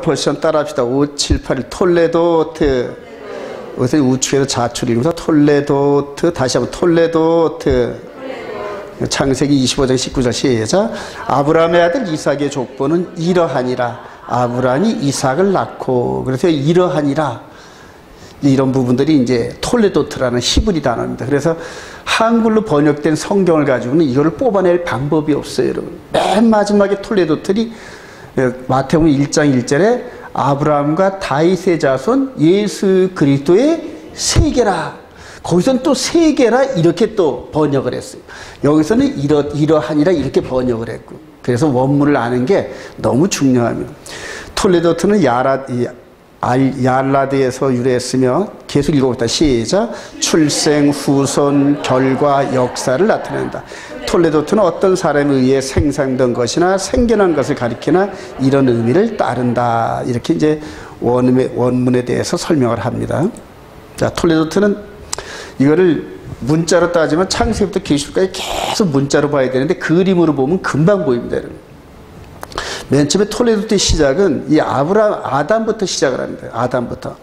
포션 따라합시다. 5, 7, 8, 1 톨레도트. 여기서 우측에서 자출이면서 톨레도트. 다시 한번 톨레도트. 창세기 25장 19절 시작. 아브라함의 아들 이삭의 족보는 이러하니라. 아브라함이 이삭을 낳고, 그래서 이러하니라. 이런 부분들이 이제 톨레도트라는 히브리 단어입니다. 그래서 한글로 번역된 성경을 가지고는 이거를 뽑아낼 방법이 없어요, 여러분. 맨 마지막에 톨레도트리 마태복음 1장 1절에 아브라함과 다윗의 자손 예수 그리스도의 세계라. 거기서는 또 세계라 이렇게 또 번역을 했어요. 여기서는 이러하니라 이렇게 번역을 했고. 그래서 원문을 아는 게 너무 중요합니다. 톨레도트는 얄라드에서 유래했으며 계속 읽어봅시다. 시작. 출생, 후손, 결과, 역사를 나타낸다. 톨레도트는 어떤 사람에 의해 생산된 것이나 생겨난 것을 가리키나 이런 의미를 따른다. 이렇게 이제 원문에 대해서 설명을 합니다. 자, 톨레도트는 이거를 문자로 따지면 창세기부터 계시록까지 계속 문자로 봐야 되는데 그림으로 보면 금방 보입니다. 맨 처음에 톨레도트의 시작은 이 아담부터 시작을 합니다. 아담부터.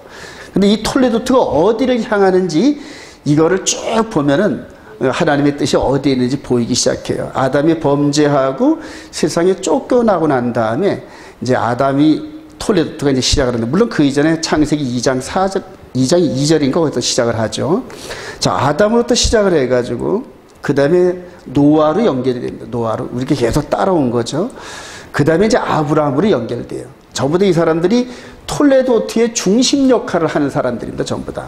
근데 이 톨레도트가 어디를 향하는지 이거를 쭉 보면은 하나님의 뜻이 어디에 있는지 보이기 시작해요. 아담이 범죄하고 세상에 쫓겨나고 난 다음에 이제 톨레도트가 이제 시작을 하는데, 물론 그 이전에 창세기 2장 2절인가 거기서 시작을 하죠. 자, 아담으로부터 시작을 해가지고 그 다음에 노아로 연결이 됩니다. 노아로 이렇게 계속 따라온 거죠. 그 다음에 이제 아브라함으로 연결돼요. 전부 다 이 사람들이 톨레도트의 중심 역할을 하는 사람들입니다. 전부 다.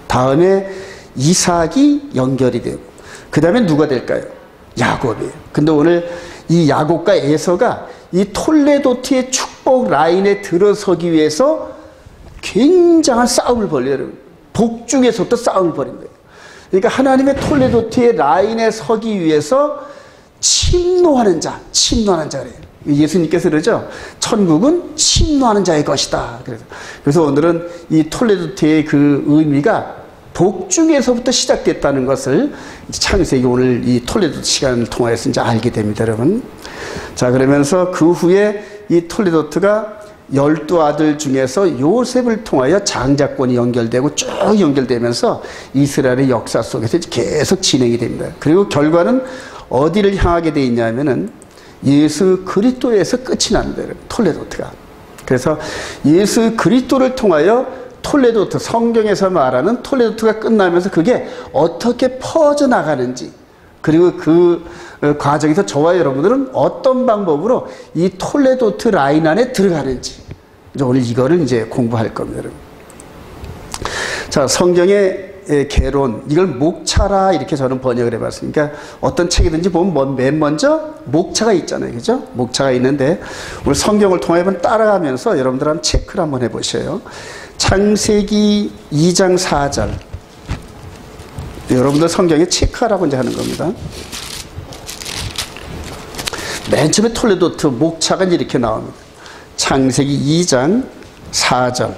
다음에 이삭이 연결이 되고, 그 다음에 누가 될까요? 야곱이에요. 근데 오늘 이 야곱과 에서가 이 톨레도트의 축복 라인에 들어서기 위해서 굉장한 싸움을 벌여요. 복중에서부터 싸움을 벌인 거예요. 그러니까 하나님의 톨레도트의 라인에 서기 위해서 침노하는 자래요. 예수님께서 그러죠. 천국은 침노하는 자의 것이다. 그래서 오늘은 이 톨레도트의 그 의미가 복중에서부터 시작됐다는 것을 창세기 오늘 이 톨레도트 시간을 통해서 이제 알게 됩니다, 여러분. 자, 그러면서 그 후에 이 톨레도트가 12아들 중에서 요셉을 통하여 장자권이 연결되고 쭉 연결되면서 이스라엘의 역사 속에서 계속 진행이 됩니다. 그리고 결과는 어디를 향하게 돼 있냐면은 예수 그리스도에서 끝이 납니다, 여러분. 톨레도트가. 그래서 예수 그리스도를 통하여 톨레도트, 성경에서 말하는 톨레도트가 끝나면서 그게 어떻게 퍼져나가는지, 그리고 그 과정에서 저와 여러분들은 어떤 방법으로 이 톨레도트 라인 안에 들어가는지, 오늘 이거를 이제 공부할 겁니다, 여러분. 자, 성경의 개론, 이걸 목차라 이렇게 저는 번역을 해봤습니다. 그러니까 어떤 책이든지 보면 맨 먼저 목차가 있잖아요, 그죠? 목차가 있는데 오늘 성경을 통해 한번 따라가면서 여러분들 한번 체크를 한번 해보셔요. 창세기 2장 4절. 여러분들 성경에 체크하라고 이제 하는 겁니다. 맨 처음에 톨레도트 목차가 이렇게 나옵니다. 창세기 2장 4절.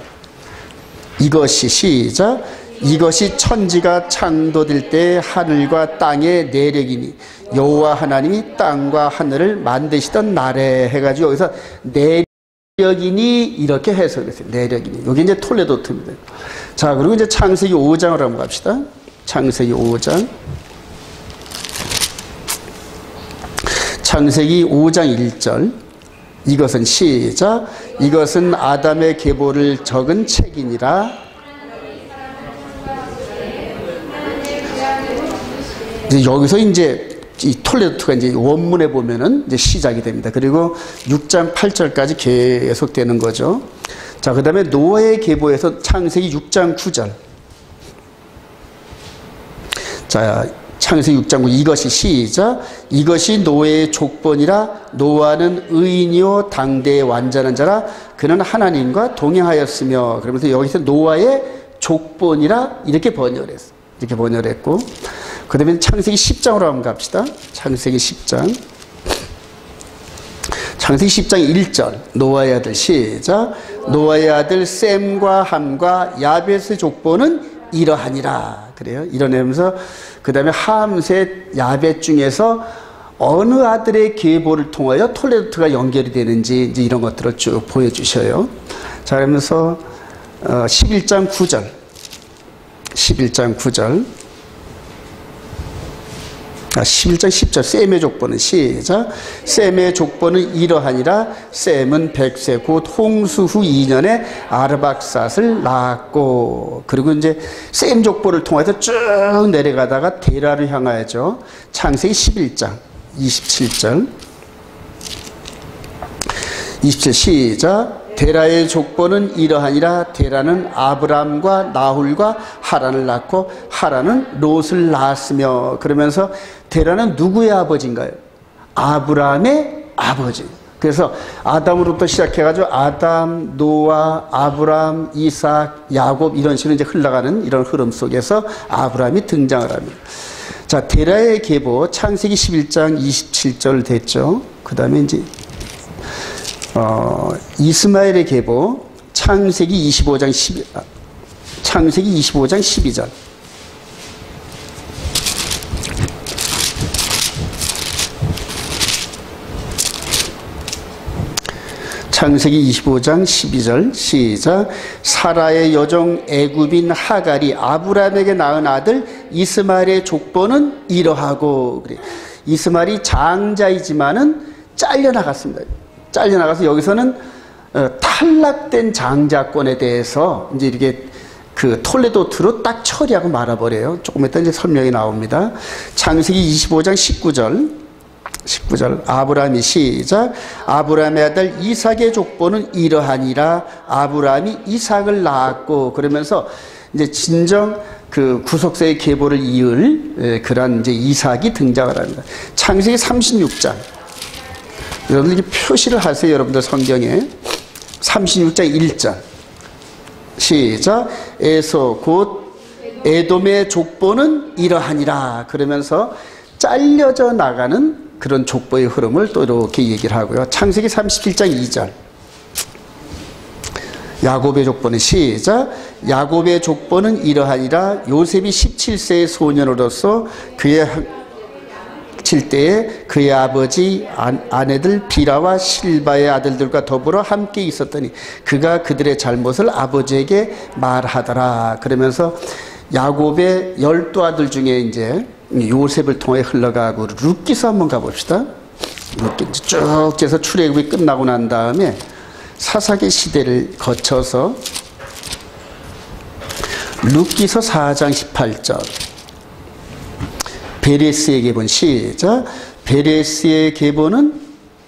이것이 시작. 이것이 천지가 창조될 때 하늘과 땅의 내력이니 여호와 하나님이 땅과 하늘을 만드시던 날에 해가지고 여기서 내력이니 이렇게 해석했어요. 내력이니. 여기 이제 톨레도트입니다. 자, 그리고 이제 창세기 5장으로 한번 갑시다. 창세기 5장. 창세기 5장 1절. 이것은 시작. 이것은 아담의 계보를 적은 책이니라. 여기서 이제 이 톨레도트가 이제 원문에 보면은 이제 시작이 됩니다. 그리고 6장 8절까지 계속되는 거죠. 자, 그 다음에 노아의 계보에서 창세기 6장 9절. 자, 창세기 6장 9. 이것이 시작. 이것이 노아의 족본이라. 노아는 의인이요 당대의 완전한 자라. 그는 하나님과 동행하였으며. 그러면서 여기서 노아의 족본이라 이렇게 번역을 했어요. 이렇게 번역을 했고, 그 다음에 창세기 10장으로 한번 갑시다. 창세기 10장. 창세기 10장 1절. 노아의 아들 시작. 노아의 아들 셈과 함과 야벳의 족보는 이러하니라. 그래요. 이러면서 그 다음에 함, 셋, 야벳 중에서 어느 아들의 계보를 통하여 톨레도트가 연결이 되는지 이제 이런 것들을 쭉 보여주셔요. 자, 그러면서 11장 9절 11장 10절 셈의 족보는 시작. 셈의 족보는 이러하니라. 셈은 100세 곧 홍수 후 2년에 아르박삿을 낳았고. 그리고 이제 셈 족보를 통해서 쭉 내려가다가 데라를 향하여죠. 창세기 11장 27절 27 시작. 데라의 족보는 이러하니라. 데라는 아브람과 나홀과 하란을 낳고 하란은 롯을 낳았으며. 그러면서 데라는 누구의 아버지인가요? 아브람의 아버지. 그래서 아담으로부터 시작해가지고 아담, 노아, 아브람, 이삭, 야곱 이런 식으로 이제 흘러가는 이런 흐름 속에서 아브람이 등장을 합니다. 자, 데라의 계보 창세기 11장 27절 됐죠. 그 다음에 이제 이스마엘의 계보 창세기 25장 12절 창세기 25장 12절 시작. 사라의 여종 애굽인 하갈이 아브람에게 낳은 아들 이스마엘의 족보는 이러하고. 그래. 이스마엘이 장자이지만은 잘려나갔습니다. 잘려나가서 여기서는 탈락된 장자권에 대해서 이제 이렇게 그 톨레도트로 딱 처리하고 말아버려요. 조금 이따 이제 설명이 나옵니다. 창세기 25장 19절 아브람이 시작. 아브람의 아들 이삭의 족보는 이러하니라. 아브람이 이삭을 낳았고. 그러면서 이제 진정 그 구속사의 계보를 이을 그런 이제 이삭이 등장을 합니다. 창세기 36장 여러분들 이렇게 표시를 하세요. 여러분들 성경에 36장 1절 시작. 에서 곧 에돔의 족보는 이러하니라. 그러면서 잘려져 나가는 그런 족보의 흐름을 또 이렇게 얘기를 하고요. 창세기 37장 2절 야곱의 족보는 시작. 야곱의 족보는 이러하니라. 요셉이 17세의 소년으로서 그의 때에 그의 아버지 아내들 비라와 실바의 아들들과 더불어 함께 있었더니 그가 그들의 잘못을 아버지에게 말하더라. 그러면서 야곱의 12아들 중에 이제 요셉을 통해 흘러가고 룻기서 한번 가봅시다. 룻기 쭉 해서 출애굽이 끝나고 난 다음에 사사기 시대를 거쳐서 룻기서 4장 18절 베레스의 계보는 시작. 베레스의 계보는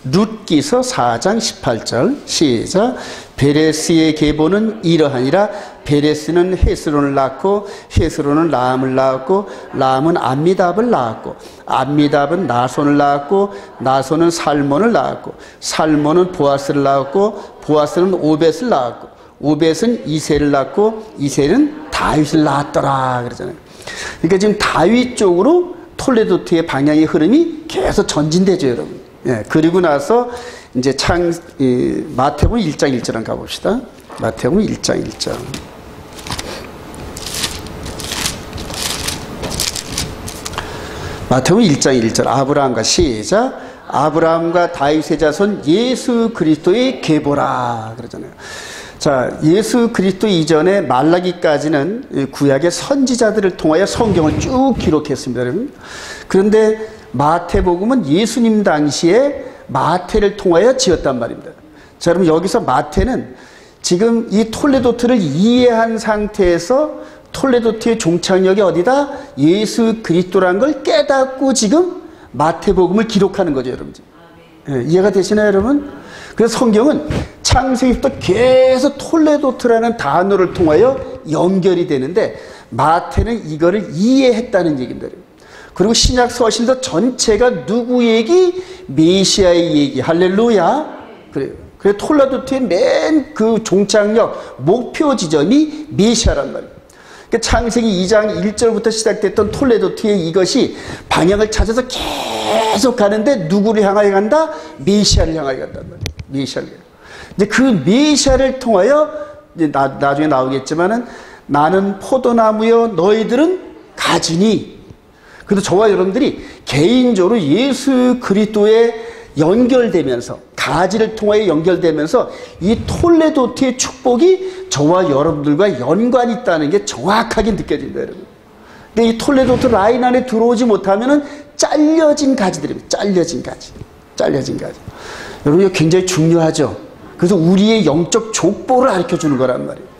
룻기서 4장 18절 시작. 베레스의 계보는 이러하니라. 베레스는 헤스론을 낳고 헤스론은 라암을 낳았고 라암은 암미답을 낳았고 암미답은 나손을 낳았고 나손은 살몬을 낳았고 살몬은 보아스를 낳았고 보아스는 오벳을 낳았고 오벳은 이새를 낳고 이새는 다윗을 낳았더라 그러잖아요. 그러니까 지금 다윗 쪽으로 톨레도트의 방향의 흐름이 계속 전진되죠, 여러분. 예, 그리고 나서 이제 마태복음 1장 1절 한번 가봅시다. 마태복음 1장 1절. 마태복음 1장 1절 아브라함과 시작. 아브라함과 다윗의 자손 예수 그리스도의 계보라 그러잖아요. 자, 예수 그리스도 이전에 말라기까지는 구약의 선지자들을 통하여 성경을 쭉 기록했습니다, 여러분. 그런데 마태복음은 예수님 당시에 마태를 통하여 지었단 말입니다. 자, 여러분 여기서 마태는 지금 이 톨레도트를 이해한 상태에서 톨레도트의 종착역이 어디다? 예수 그리스도라는 걸 깨닫고 지금 마태복음을 기록하는 거죠, 여러분. 예, 이해가 되시나요, 여러분? 그래서 성경은 창세기부터 계속 톨레도트라는 단어를 통하여 연결이 되는데 마태는 이거를 이해했다는 얘기입니다. 그리고 신약 서신서 전체가 누구 얘기? 메시아의 얘기. 할렐루야. 그래요. 그래서 톨레도트의 맨 그 종착역 목표 지점이 메시아란 말이에요. 그러니까 창세기 2장 1절부터 시작됐던 톨레도트의 이것이 방향을 찾아서 계속 가는데 누구를 향하여 간다? 메시아를 향하여 간단 말이에요. 메시아를. 이제 그 메시아를 통하여 이제 나중에 나오겠지만은 나는 포도나무여 너희들은 가지니. 그래서 저와 여러분들이 개인적으로 예수 그리스도에 연결되면서, 가지를 통하여 연결되면서 이 톨레도트의 축복이 저와 여러분들과 연관이 있다는 게 정확하게 느껴집니다, 여러분. 근데 이 톨레도트 라인 안에 들어오지 못하면은 잘려진 가지들입니다. 잘려진 가지. 여러분, 이거 굉장히 중요하죠. 그래서 우리의 영적 족보를 가르쳐 주는 거란 말이에요.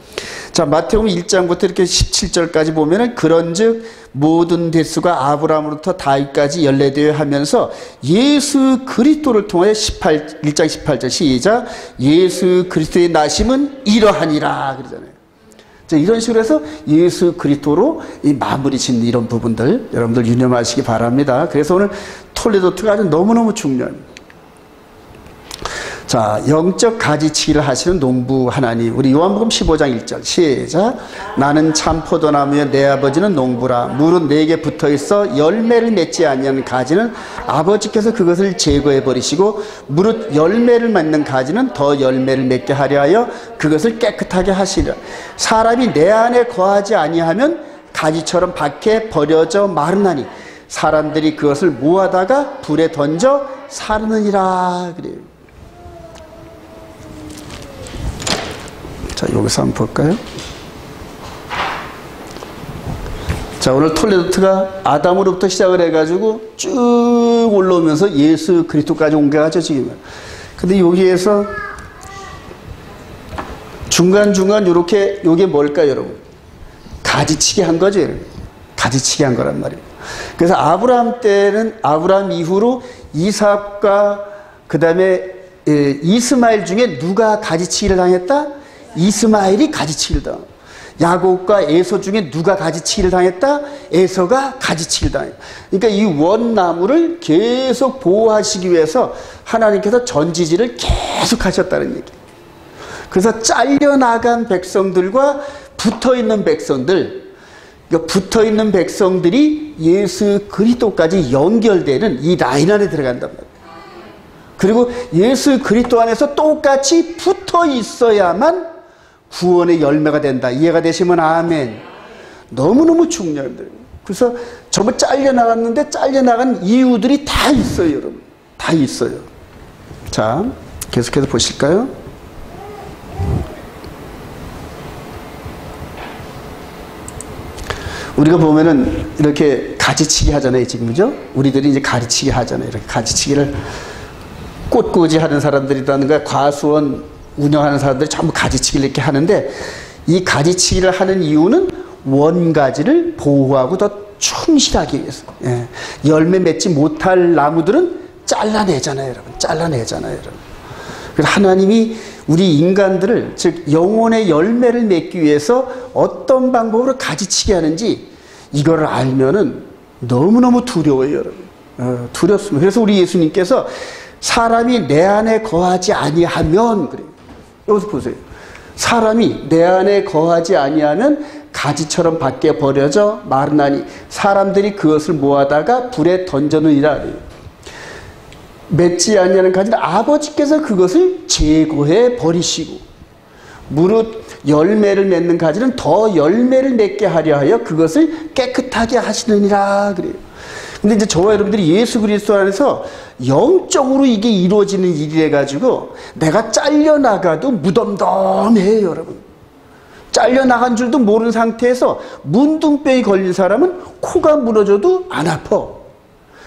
자, 마태복음 1장부터 이렇게 17절까지 보면은 그런즉 모든 대수가 아브라함으로부터 다윗까지 연례되어 하면서 예수 그리스도를 통하여 1장 18절 시작. 예수 그리스도의 나심은 이러하니라 그러잖아요. 자, 이런 식으로 해서 예수 그리스도로 이 마무리 짓는 이런 부분들 여러분들 유념하시기 바랍니다. 그래서 오늘 톨레도트가 아주 너무너무 중요합니다. 자, 영적 가지치기를 하시는 농부 하나님, 우리 요한복음 15장 1절 시작. 나는 참 포도나무여 내 아버지는 농부라. 물은 내게 붙어있어 열매를 맺지 아니하는 가지는 아버지께서 그것을 제거해 버리시고 무릇 열매를 맺는 가지는 더 열매를 맺게 하려 하여 그것을 깨끗하게 하시리라. 사람이 내 안에 거하지 아니하면 가지처럼 밖에 버려져 마르나니 사람들이 그것을 모아다가 불에 던져 사르느니라 그래요. 자, 여기서 한번 볼까요? 자, 오늘 톨레도트가 아담으로부터 시작을 해가지고 쭉 올라오면서 예수 그리스도까지 온 게 하죠, 지금. 근데 여기에서 중간중간 요렇게, 요게 뭘까요, 여러분? 가지치기 한 거죠, 여러분. 가지치기 한 거란 말이에요. 그래서 아브라함 때는, 아브라함 이후로 이삭과 그 다음에 이스마엘 중에 누가 가지치기를 당했다? 이스마엘이 가지치기를 당했다. 야곱과 에서 중에 누가 가지치기를 당했다? 에서가 가지치기를 당했다. 그러니까 이 원나무를 계속 보호하시기 위해서 하나님께서 전지지를 계속 하셨다는 얘기예요. 그래서 잘려나간 백성들과 붙어있는 백성들, 그러니까 붙어있는 백성들이 예수 그리스도까지 연결되는 이 라인 안에 들어간단 말이에요. 그리고 예수 그리스도 안에서 똑같이 붙어 있어야만 구원의 열매가 된다. 이해가 되시면 아멘. 너무너무 중요합니다. 그래서 전부 잘려나갔는데 잘려나간 이유들이 다 있어요, 여러분. 다 있어요. 자, 계속해서 보실까요? 우리가 보면은 이렇게 가지치기 하잖아요, 지금, 그죠? 우리들이 이제 가지치기 하잖아요. 이렇게 가지치기를 꽃꽂이 하는 사람들이라든가 과수원 운영하는 사람들이 전부 가지치기를 이렇게 하는데, 이 가지치기를 하는 이유는 원가지를 보호하고 더 충실하기 위해서. 예. 열매 맺지 못할 나무들은 잘라내잖아요, 여러분. 잘라내잖아요, 여러분. 그래서 하나님이 우리 인간들을, 즉 영혼의 열매를 맺기 위해서 어떤 방법으로 가지치기 하는지 이거를 알면은 너무너무 두려워요, 여러분. 두렵습니다. 그래서 우리 예수님께서 사람이 내 안에 거하지 아니하면, 그래요. 여기서 보세요. 사람이 내 안에 거하지 아니하면 가지처럼 밖에 버려져 마르나니 사람들이 그것을 모아다가 불에 던져느니라. 맺지 아니하는 가지는 아버지께서 그것을 제거해 버리시고 무릇 열매를 맺는 가지는 더 열매를 맺게 하려 하여 그것을 깨끗하게 하시느니라 그래요. 근데 이제 저와 여러분들이 예수 그리스도 안에서 영적으로 이게 이루어지는 일이래 가지고 내가 잘려나가도 무덤덤해요, 여러분. 잘려나간 줄도 모르는 상태에서 문둥병이 걸린 사람은 코가 무너져도 안 아파.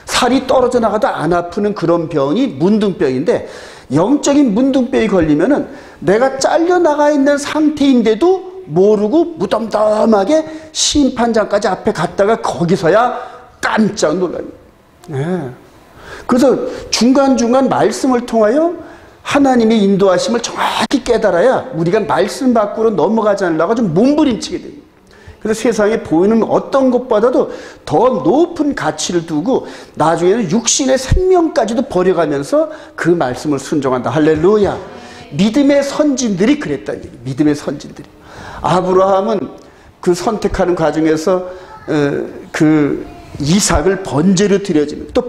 살이 떨어져 나가도 안 아프는 그런 병이 문둥병인데, 영적인 문둥병이 걸리면은 내가 잘려나가 있는 상태인데도 모르고 무덤덤하게 심판장까지 앞에 갔다가 거기서야 깜짝 놀라요. 네. 그래서 중간중간 말씀을 통하여 하나님의 인도하심을 정확히 깨달아야 우리가 말씀 밖으로 넘어가지 않으려고 좀 몸부림치게 됩니다. 그래서 세상에 보이는 어떤 것보다도 더 높은 가치를 두고 나중에는 육신의 생명까지도 버려가면서 그 말씀을 순종한다. 할렐루야. 믿음의 선진들이 그랬다는 얘기예요. 믿음의 선진들이. 아브라함은 그 선택하는 과정에서 그 이삭을 번제로 드려지는, 또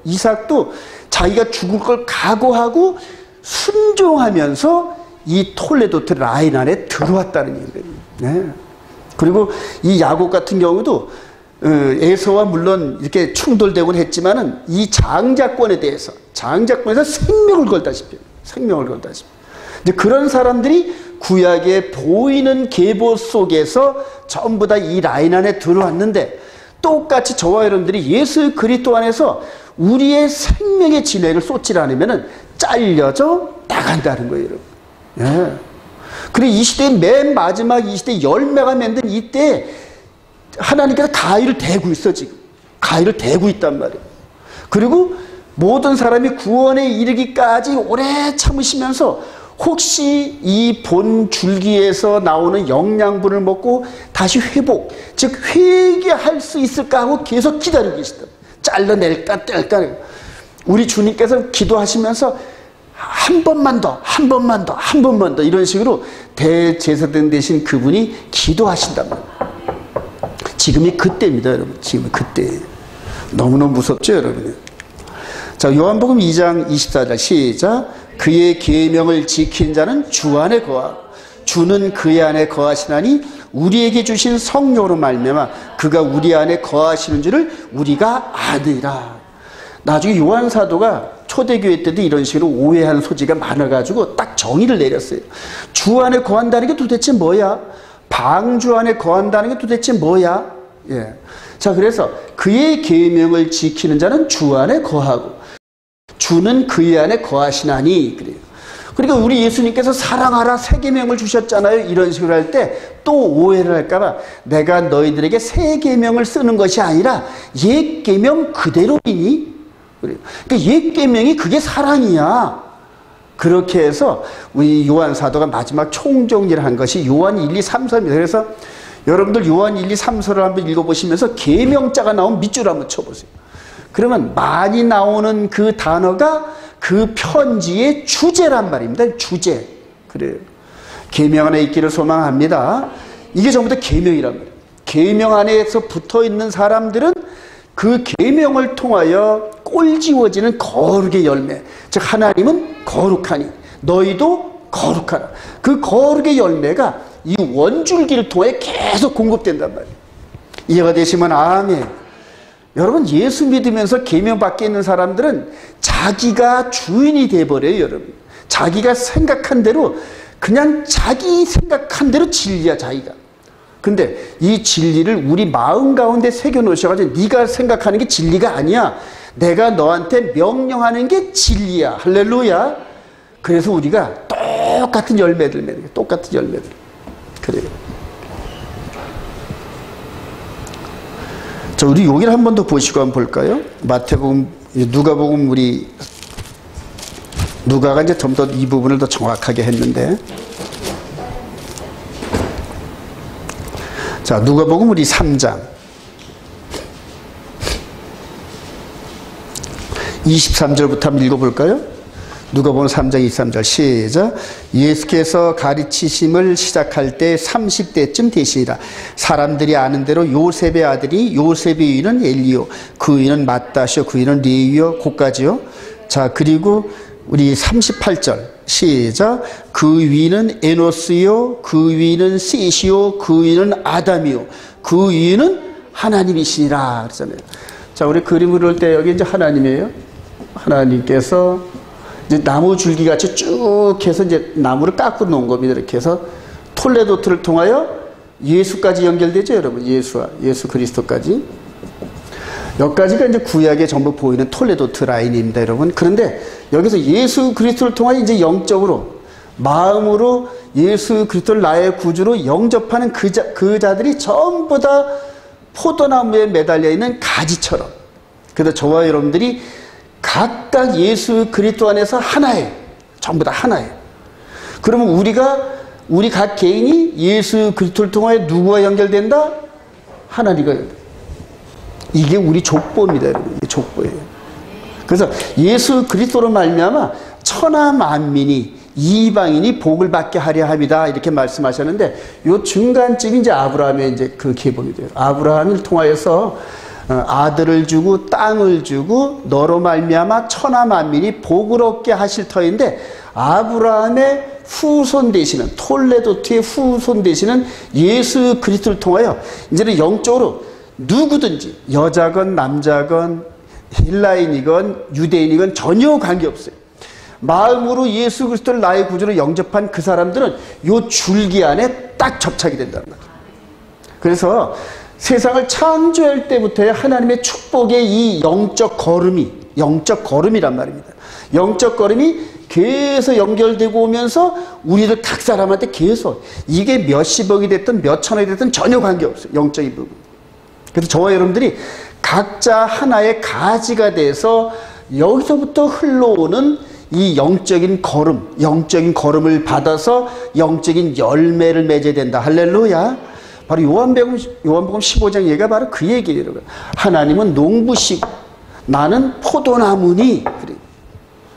이삭도 자기가 죽을 걸 각오하고 순종하면서 이 톨레도트 라인 안에 들어왔다는 얘기예요. 네. 그리고 이 야곱 같은 경우도 에서와 물론 이렇게 충돌되곤 했지만은 이 장자권에 대해서 장자권에서 생명을 걸다시피 이제 그런 사람들이 구약의 보이는 계보 속에서 전부 다 이 라인 안에 들어왔는데 똑같이 저와 여러분들이 예수 그리스도 안에서 우리의 생명의 진액을 쏟지 않으면은 잘려져 나간다는 거예요, 여러분. 예. 그리고 이 시대의 맨 마지막 이 시대 열매가 맺는 이때 하나님께서 가위를 대고 있어, 지금. 가위를 대고 있단 말이에요. 그리고 모든 사람이 구원에 이르기까지 오래 참으시면서 혹시 이 본 줄기에서 나오는 영양분을 먹고 다시 회복, 즉 회개할 수 있을까 하고 계속 기다리고 계시다. 잘라낼까 뗄까. 우리 주님께서 기도하시면서 한 번만 더 이런 식으로 대제사장 되신 그분이 기도하신단 말이에요. 지금이 그때입니다, 여러분. 지금이 그때예요. 너무너무 무섭죠, 여러분. 자, 요한복음 2장 24절 시작. 그의 계명을 지킨 자는 주 안에 거하고 주는 그의 안에 거하시나니 우리에게 주신 성령으로 말미암아 그가 우리 안에 거하시는 줄을 우리가 아느니라. 나중에 요한 사도가 초대교회 때도 이런 식으로 오해하는 소지가 많아가지고 딱 정의를 내렸어요. 주 안에 거한다는 게 도대체 뭐야? 방주 안에 거한다는 게 도대체 뭐야? 예. 자, 그래서 그의 계명을 지키는 자는 주 안에 거하고 주는 그의 안에 거하시나니 그래요. 그러니까 우리 예수님께서 사랑하라 새 계명을 주셨잖아요. 이런 식으로 할 때 또 오해를 할까봐 내가 너희들에게 새 계명을 쓰는 것이 아니라 옛 계명 그대로이니 그래요. 그러니까 옛 계명이 그게 사랑이야. 그렇게 해서 우리 요한 사도가 마지막 총정리를 한 것이 요한 1, 2, 3, 4입니다. 그래서 여러분들 요한 1, 2, 3, 4를 한번 읽어보시면서 계명자가 나온 밑줄 한번 쳐보세요. 그러면 많이 나오는 그 단어가 그 편지의 주제란 말입니다. 주제. 그래요. 계명 안에 있기를 소망합니다. 이게 전부 다 계명이란 말이에요. 계명 안에서 붙어 있는 사람들은 그 계명을 통하여 꼴지워지는 거룩의 열매. 즉 하나님은 거룩하니 너희도 거룩하라. 그 거룩의 열매가 이 원줄기를 통해 계속 공급된단 말이에요. 이해가 되시면 아멘. 여러분 예수 믿으면서 계명 밖에 있는 사람들은 자기가 주인이 돼버려요, 여러분. 자기가 생각한 대로 그냥 자기 생각한 대로 진리야, 자기가. 근데 이 진리를 우리 마음 가운데 새겨놓으셔가지고 네가 생각하는 게 진리가 아니야. 내가 너한테 명령하는 게 진리야. 할렐루야. 그래서 우리가 똑같은 열매들 맺는 거예요. 똑같은 열매들. 그래요. 자, 우리 여기를 한 번 더 보시고 한번 볼까요? 마태복음, 누가복음 우리 누가가 이제 좀 더 이 부분을 더 정확하게 했는데, 자, 누가복음 우리 3장 23절부터 한번 읽어볼까요? 누가복음 3장 23절 시작. 예수께서 가르치심을 시작할 때 30대쯤 되시니라. 사람들이 아는 대로 요셉의 아들이 요셉의 위는 엘리요, 그 위는 마따시요, 그 위는 레위요, 고까지요. 자, 그리고 우리 38절 시작. 그 위는 에노스요, 그 위는 셋이요, 그 위는 아담이요, 그 위는 하나님이시니라 그러잖아요. 자, 우리 그림을 그릴 때 여기 이제 하나님이에요. 하나님께서 이제 나무 줄기 같이 쭉 해서 이제 나무를 깎고 놓은 겁니다. 이렇게 해서 톨레도트를 통하여 예수까지 연결되죠, 여러분. 예수 그리스도까지. 여기까지가 이제 구약에 전부 보이는 톨레도트 라인입니다, 여러분. 그런데 여기서 예수 그리스도를 통하여 이제 영적으로, 마음으로 예수 그리스도를 나의 구주로 영접하는 그 자들이 전부 다 포도나무에 매달려 있는 가지처럼. 그래서 저와 여러분들이 각각 예수 그리스도 안에서 하나예요. 전부 다 하나예요. 그러면 우리 각 개인이 예수 그리스도를 통하여 누구와 연결된다? 하나님과 연결된다. 이게 우리 족보입니다, 여러분. 이게 족보예요. 그래서 예수 그리스도로 말미암아 천하 만민이 이방인이 복을 받게 하려 합니다. 이렇게 말씀하셨는데 요 중간쯤이 이제 아브라함의 이제 그 계보이 돼요. 아브라함을 통하여서 아들을 주고 땅을 주고 너로 말미암아 천하 만민이 복을 얻게 하실 터인데, 아브라함의 후손 되시는 톨레도트의 후손 되시는 예수 그리스도를 통하여 이제는 영적으로 누구든지 여자건 남자건 헬라인이건 유대인이건 전혀 관계없어요. 마음으로 예수 그리스도를 나의 구주로 영접한 그 사람들은 요 줄기 안에 딱 접착이 된다는 거죠. 그래서 세상을 창조할 때부터의 하나님의 축복의 이 영적 걸음이란 말입니다. 영적 걸음이 계속 연결되고 오면서 우리들 각 사람한테 계속 이게 몇십억이 됐든 몇천억이 됐든 전혀 관계없어요. 영적인 부분. 그래서 저와 여러분들이 각자 하나의 가지가 돼서 여기서부터 흘러오는 이 영적인 걸음을 받아서 영적인 열매를 맺어야 된다. 할렐루야. 바로 요한복음 15장 얘기가 바로 그 얘기예요. 하나님은 농부시고 나는 포도나무니.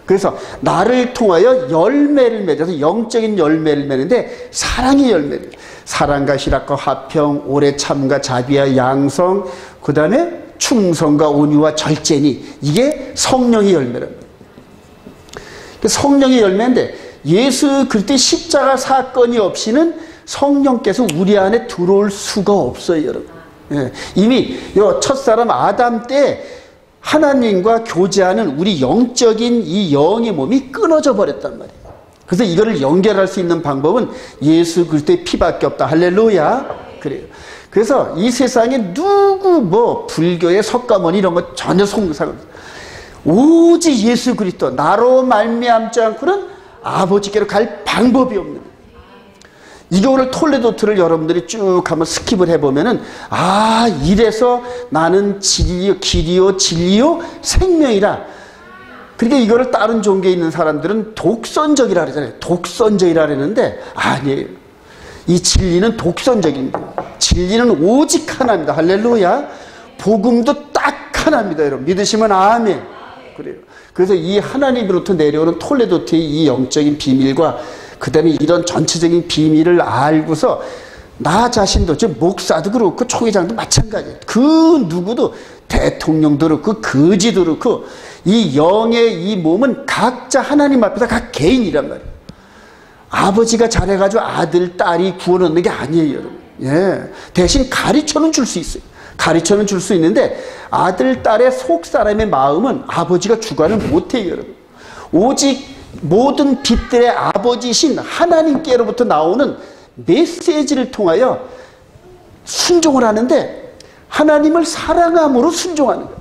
그래서 나를 통하여 열매를 맺어서 영적인 열매를 맺는데 사랑의 열매를, 사랑과 희락과 화평, 오래 참과 자비와 양성, 그 다음에 충성과 온유와 절제니, 이게 성령의 열매랍니다. 성령의 열매인데 예수 그리스도의 십자가 사건이 없이는 성령께서 우리 안에 들어올 수가 없어요, 여러분. 예. 이미 첫사람 아담 때 하나님과 교제하는 우리 영적인 이 영의 몸이 끊어져 버렸단 말이에요. 그래서 이거를 연결할 수 있는 방법은 예수 그리스도의 피밖에 없다. 할렐루야. 그래요. 그래서 이 세상에 누구 불교의 석가모니 이런 거 전혀 상관없어요. 오직 예수 그리스도, 나로 말미암지 않고는 아버지께로 갈 방법이 없는 거예요. 이게 오늘 톨레도트를 여러분들이 쭉 한번 스킵을 해보면은, 이래서 나는 길이요 진리요 생명이라. 그러니까 이거를 다른 종교에 있는 사람들은 독선적이라 그러잖아요. 독선적이라 그러는데 아니에요. 이 진리는 독선적입니다. 진리는 오직 하나입니다. 할렐루야. 복음도 딱 하나입니다. 여러분 믿으시면 아멘. 그래요. 그래서 이 하나님으로부터 내려오는 톨레도트의 이 영적인 비밀과 그 다음에 이런 전체적인 비밀을 알고서 나 자신도, 즉 목사도 그렇고 총회장도 마찬가지예요. 그 누구도, 대통령도 그렇고 거지도 그렇고, 이 영의 이 몸은 각자 하나님 앞에서 각 개인이란 말이에요. 아버지가 잘해가지고 아들, 딸이 구원 얻는 게 아니에요, 여러분. 예. 대신 가르쳐는 줄 수 있어요. 가르쳐는 줄 수 있는데 아들, 딸의 속 사람의 마음은 아버지가 주관을 못해요, 여러분. 오직 모든 빛들의 아버지신 하나님께로부터 나오는 메시지를 통하여 순종을 하는데, 하나님을 사랑함으로 순종하는 거예요.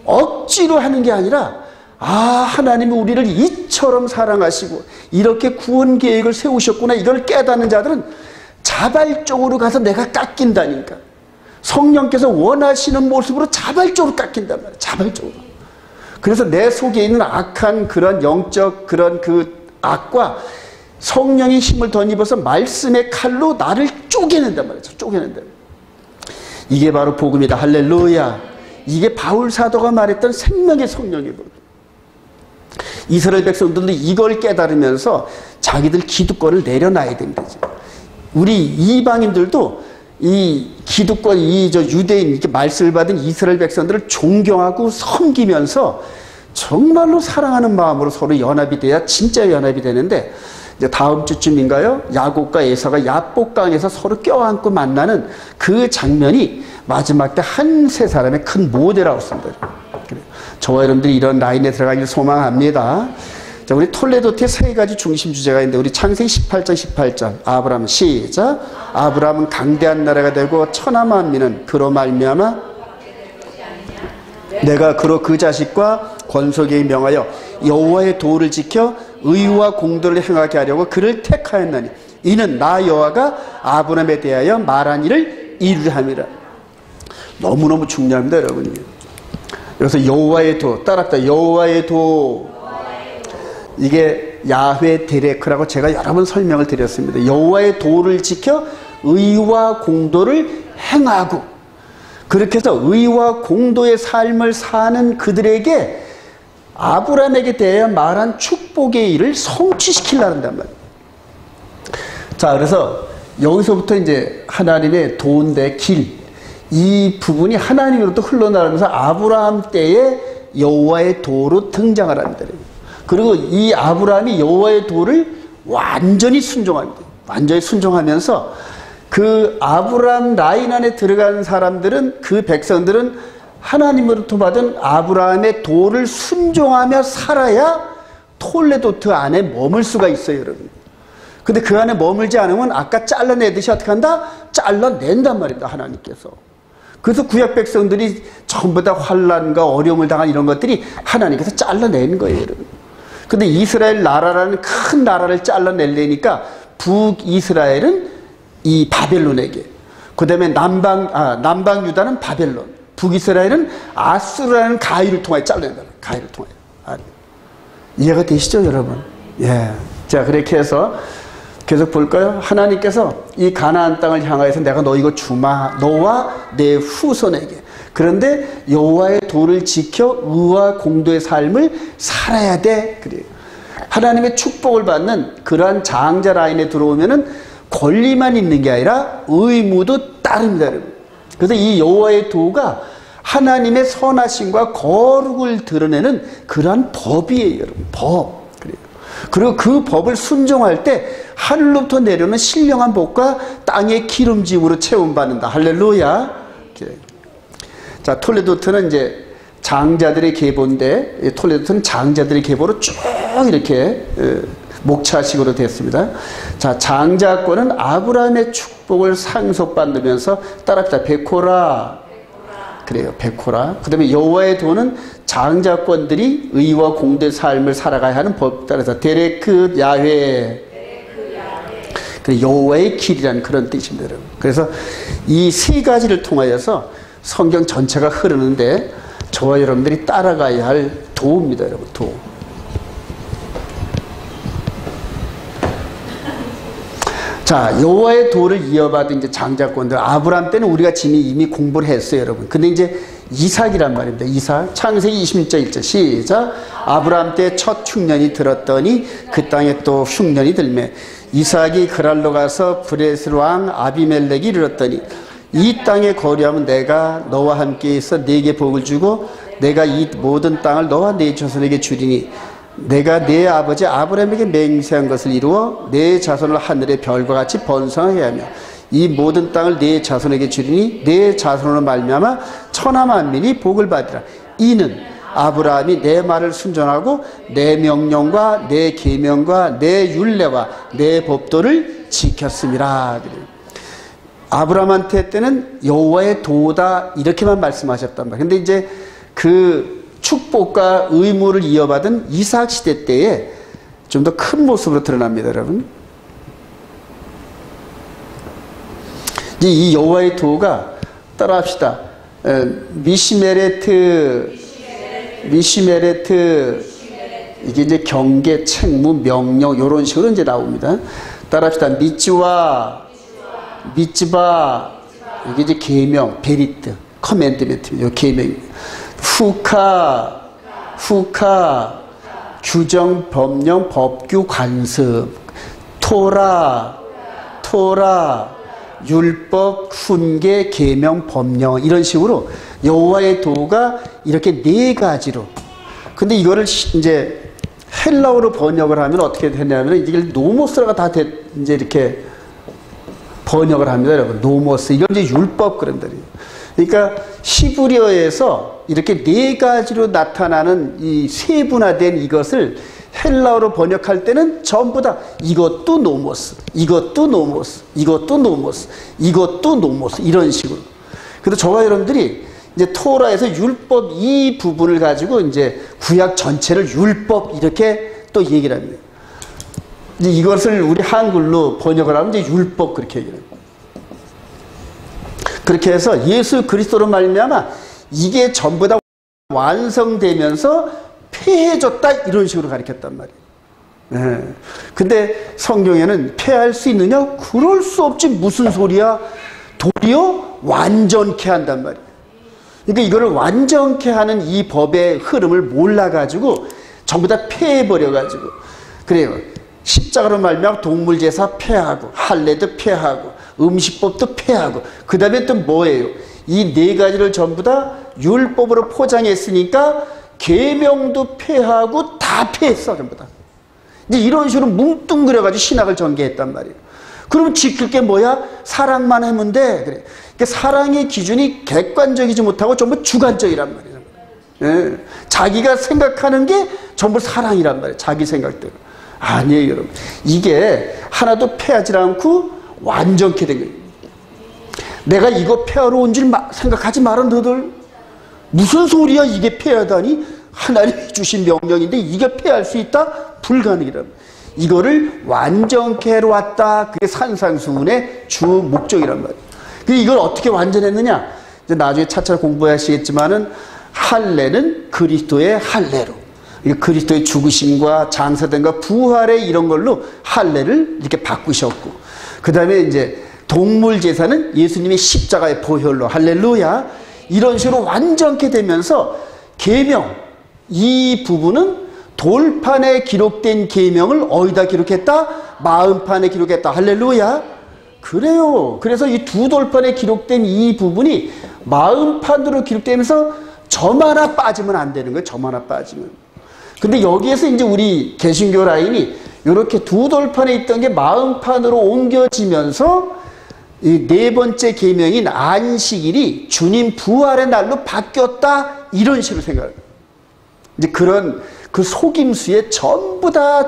억지로 하는 게 아니라, 하나님이 우리를 이처럼 사랑하시고 이렇게 구원 계획을 세우셨구나, 이걸 깨닫는 자들은 자발적으로 가서 내가 깎인다니까. 성령께서 원하시는 모습으로 자발적으로 깎인단 말이에요. 자발적으로. 그래서 내 속에 있는 악한 그런 영적 그런 그 악과 성령의 힘을 덧입어서 말씀의 칼로 나를 쪼개낸단 말이죠. 쪼개낸다. 이게 바로 복음이다. 할렐루야. 이게 바울 사도가 말했던 생명의 성령의 복음. 이스라엘 백성들도 이걸 깨달으면서 자기들 기득권을 내려놔야 됩니다. 우리 이방인들도 이 기득권, 유대인, 이렇게 말씀을 받은 이스라엘 백성들을 존경하고 섬기면서 정말로 사랑하는 마음으로 서로 연합이 돼야 진짜 연합이 되는데, 이제 다음 주쯤인가요? 야곱과 에사가 야복강에서 서로 껴안고 만나는 그 장면이 마지막 때 한 세 사람의 큰 모델하고 있습니다. 저와 여러분들이 이런 라인에 들어가길 소망합니다. 자, 우리 톨레도트의 세 가지 중심 주제가 있는데, 우리 창세기 18장 아브라함 시작. 아브라함은 강대한 나라가 되고 천하 만민은 그로 말미암아 내가 그로 그 자식과 권속에게 명하여 여호와의 도를 지켜 의와 공도를 행하게 하려고 그를 택하였나니 이는 나 여호와가 아브라함에 대하여 말한 일을 이루려 함이라. 너무너무 중요합니다, 여러분이. 그래서 여호와의 도, 따랐다. 여호와의 도. 이게 야훼 데레크라고 제가 여러 번 설명을 드렸습니다. 여호와의 도를 지켜 의와 공도를 행하고, 그렇게 해서 의와 공도의 삶을 사는 그들에게 아브라함에게 대해 말한 축복의 일을 성취시키려고 한단 말이에요. 자, 그래서 여기서부터 이제 하나님의 도인데 길, 이 부분이 하나님으로부터 흘러나오면서 아브라함 때에 여호와의 도로 등장을 합니다. 그리고 이 아브라함이 여호와의 도를 완전히 순종합니다. 완전히 순종하면서 그 아브라함 라인 안에 들어간 사람들은, 그 백성들은 하나님으로부터 받은 아브라함의 도를 순종하며 살아야 톨레도트 안에 머물 수가 있어요, 여러분. 근데 그 안에 머물지 않으면 아까 잘라내듯이 어떻게 한다? 잘라낸단 말입니다, 하나님께서. 그래서 구약 백성들이 전부 다 환난과 어려움을 당한 이런 것들이 하나님께서 잘라낸 거예요, 여러분. 근데 이스라엘 나라라는 큰 나라를 잘라내려니까 북이스라엘은 이 바벨론에게, 그 다음에 남방 유다는 바벨론, 북이스라엘은 아수르라는 가위를 통하여 잘라낸다. 가위를 통하여. 이해가 되시죠, 여러분? 예. 자, 그렇게 해서 계속 볼까요? 하나님께서 이 가나안 땅을 향하여서 내가 너 이거 주마, 너와 내 후손에게. 그런데 여호와의 도를 지켜 의와 공도의 삶을 살아야 돼. 그래요. 하나님의 축복을 받는 그러한 장자 라인에 들어오면은 권리만 있는 게 아니라 의무도 따릅니다, 여러분. 그래서 이 여호와의 도가 하나님의 선하심과 거룩을 드러내는 그러한 법이에요, 여러분. 법. 그래요. 그리고 그 법을 순종할 때 하늘로부터 내려오는 신령한 복과 땅의 기름짐으로 채움받는다. 할렐루야. 이렇게. 자, 톨레도트는 이제 장자들의 계보인데, 톨레도트는 장자들의 계보로 쭉 이렇게 목차식으로 됐습니다. 자, 장자권은 아브라함의 축복을 상속받으면서 따라합시다. 베코라. 그래요, 베코라. 그 다음에 여호와의 도는 장자권들이 의와 공도의 삶을 살아가야 하는 법 따라서 데레크 야훼. 여호와의 길이라는 그런 뜻입니다, 여러분. 그래서 이 세 가지를 통하여서 성경 전체가 흐르는데 저와 여러분들이 따라가야 할 도입니다, 여러분. 도. 자, 여호와의 도를 이어받은 이제 장자권들, 아브라함 때는 우리가 이미 공부를 했어요, 여러분. 근데 이제 이삭이란 말입니다. 이삭. 창세기 26장 1절 시작. 아브라함 때 첫 흉년이 들었더니 그 땅에 또 흉년이 들매 이삭이 그랄로 가서 브레스 왕 아비멜렉이 이르렀더니 이 땅에 거류하면 내가 너와 함께 있어 네게 복을 주고 내가 이 모든 땅을 너와 네 자손에게 주리니 내가 네 아버지 아브라함에게 맹세한 것을 이루어 네 자손을 하늘의 별과 같이 번성하게 하며 이 모든 땅을 네 자손에게 주리니 네 자손으로 말미암아 천하 만민이 복을 받으라. 이는 아브라함이 내 말을 순종하고 내 명령과 내 계명과 내 율례와 내 법도를 지켰음이라. 아브라함한테 때는 여호와의 도다 이렇게만 말씀하셨단 말이에요. 근데 이제 그 축복과 의무를 이어받은 이삭 시대 때에 좀 더 큰 모습으로 드러납니다, 여러분. 이제 이 여호와의 도가 따라합시다. 미시메레트 이게 이제 경계, 책무, 명령 이런 식으로 이제 나옵니다. 따라합시다. 미츠바 이게 이제 계명, 베리트, 커맨드멘트, 계명. 후카 규정, 법령, 법규, 관습. 토라 율법, 훈계, 계명, 법령 이런 식으로 여호와의 도가 이렇게 네 가지로. 근데 이거를 이제 헬라어로 번역을 하면 어떻게 되냐면 이게 노모스라가 다 이제 이렇게 번역을 합니다, 여러분. 노모스 이건 이제 율법 그런다. 그러니까 히브리어에서 이렇게 네 가지로 나타나는 이 세분화된 이것을 헬라어로 번역할 때는 전부 다 이것도 노모스, 이것도 노모스, 이것도 노모스, 이것도 노모스 이런 식으로. 그래서 저와 여러분들이 이제 토라에서 율법 이 부분을 가지고 이제 구약 전체를 율법 이렇게 또 얘기를 합니다. 이제 이것을 우리 한글로 번역을 하면 이제 율법 그렇게 얘기를 합니다. 그렇게 해서 예수 그리스도로 말미암아 이게 전부 다 완성되면서 폐해졌다 이런 식으로 가르쳤단 말이에요. 네. 근데 성경에는 폐할 수 있느냐? 그럴 수 없지. 무슨 소리야? 도리어 완전케 한단 말이에요. 그러니까 이거를 완전케 하는 이 법의 흐름을 몰라가지고 전부 다 폐해버려가지고 그래요. 십자가로 말미암아 동물제사 폐하고 할례도 폐하고 음식법도 폐하고 그 다음에 또 뭐예요? 이 네 가지를 전부 다 율법으로 포장했으니까 계명도 폐하고 다 폐했어 전부 다. 이제 이런 식으로 뭉뚱그려가지고 신학을 전개했단 말이에요. 그러면 지킬 게 뭐야? 사랑만 하면 돼. 그래. 그러니까 사랑의 기준이 객관적이지 못하고 전부 주관적이란 말이에요. 예. 자기가 생각하는 게 전부 사랑이란 말이에요. 자기 생각대로. 아니에요, 여러분. 이게 하나도 패하지 않고 완전케 된 거예요. 내가 이거 패하러 온 줄 생각하지 마라, 너들. 무슨 소리야, 이게 패하다니? 하나님이 주신 명령인데 이게 패할 수 있다? 불가능이란 말이에요. 이거를 완전케 하러 왔다. 그게 산상수훈의 주 목적이란 말이에요. 이걸 어떻게 완전했느냐? 이제 나중에 차차 공부하시겠지만은 할례는 그리스도의 할례로, 그리스도의 죽으심과 장사됨과 부활의 이런 걸로 할례를 이렇게 바꾸셨고, 그 다음에 이제 동물 제사는 예수님의 십자가의 보혈로, 할렐루야, 이런 식으로 완전케 되면서 계명, 이 부분은 돌판에 기록된 계명을 어디다 기록했다? 마음판에 기록했다. 할렐루야. 그래요. 그래서 이 두 돌판에 기록된 이 부분이 마음판으로 기록되면서 점 하나 빠지면 안 되는 거예요. 점 하나 빠지면. 근데 여기에서 이제 우리 개신교 라인이 이렇게 두 돌판에 있던 게 마음판으로 옮겨지면서 이 네 번째 계명인 안식일이 주님 부활의 날로 바뀌었다. 이런 식으로 생각해요. 이제 그런 그 속임수에 전부 다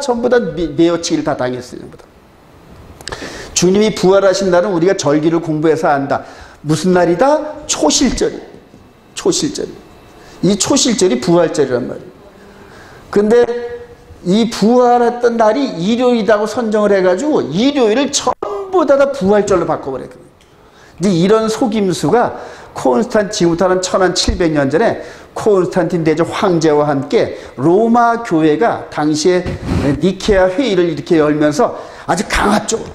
내어치기를 다 당했어요. 전부 다. 주님이 부활하신 날은 우리가 절기를 공부해서 안다. 무슨 날이다? 초실절이. 초실절이. 이 초실절이 부활절이란 말이에요. 근데 이 부활했던 날이 일요일이라고 선정을 해가지고 일요일을 전부 다 부활절로 바꿔버렸거든요. 이제 이런 속임수가 지금부터 한 1700년 전에 콘스탄틴 대제 황제와 함께 로마 교회가 당시에 니케아 회의를 이렇게 열면서 아주 강압적으로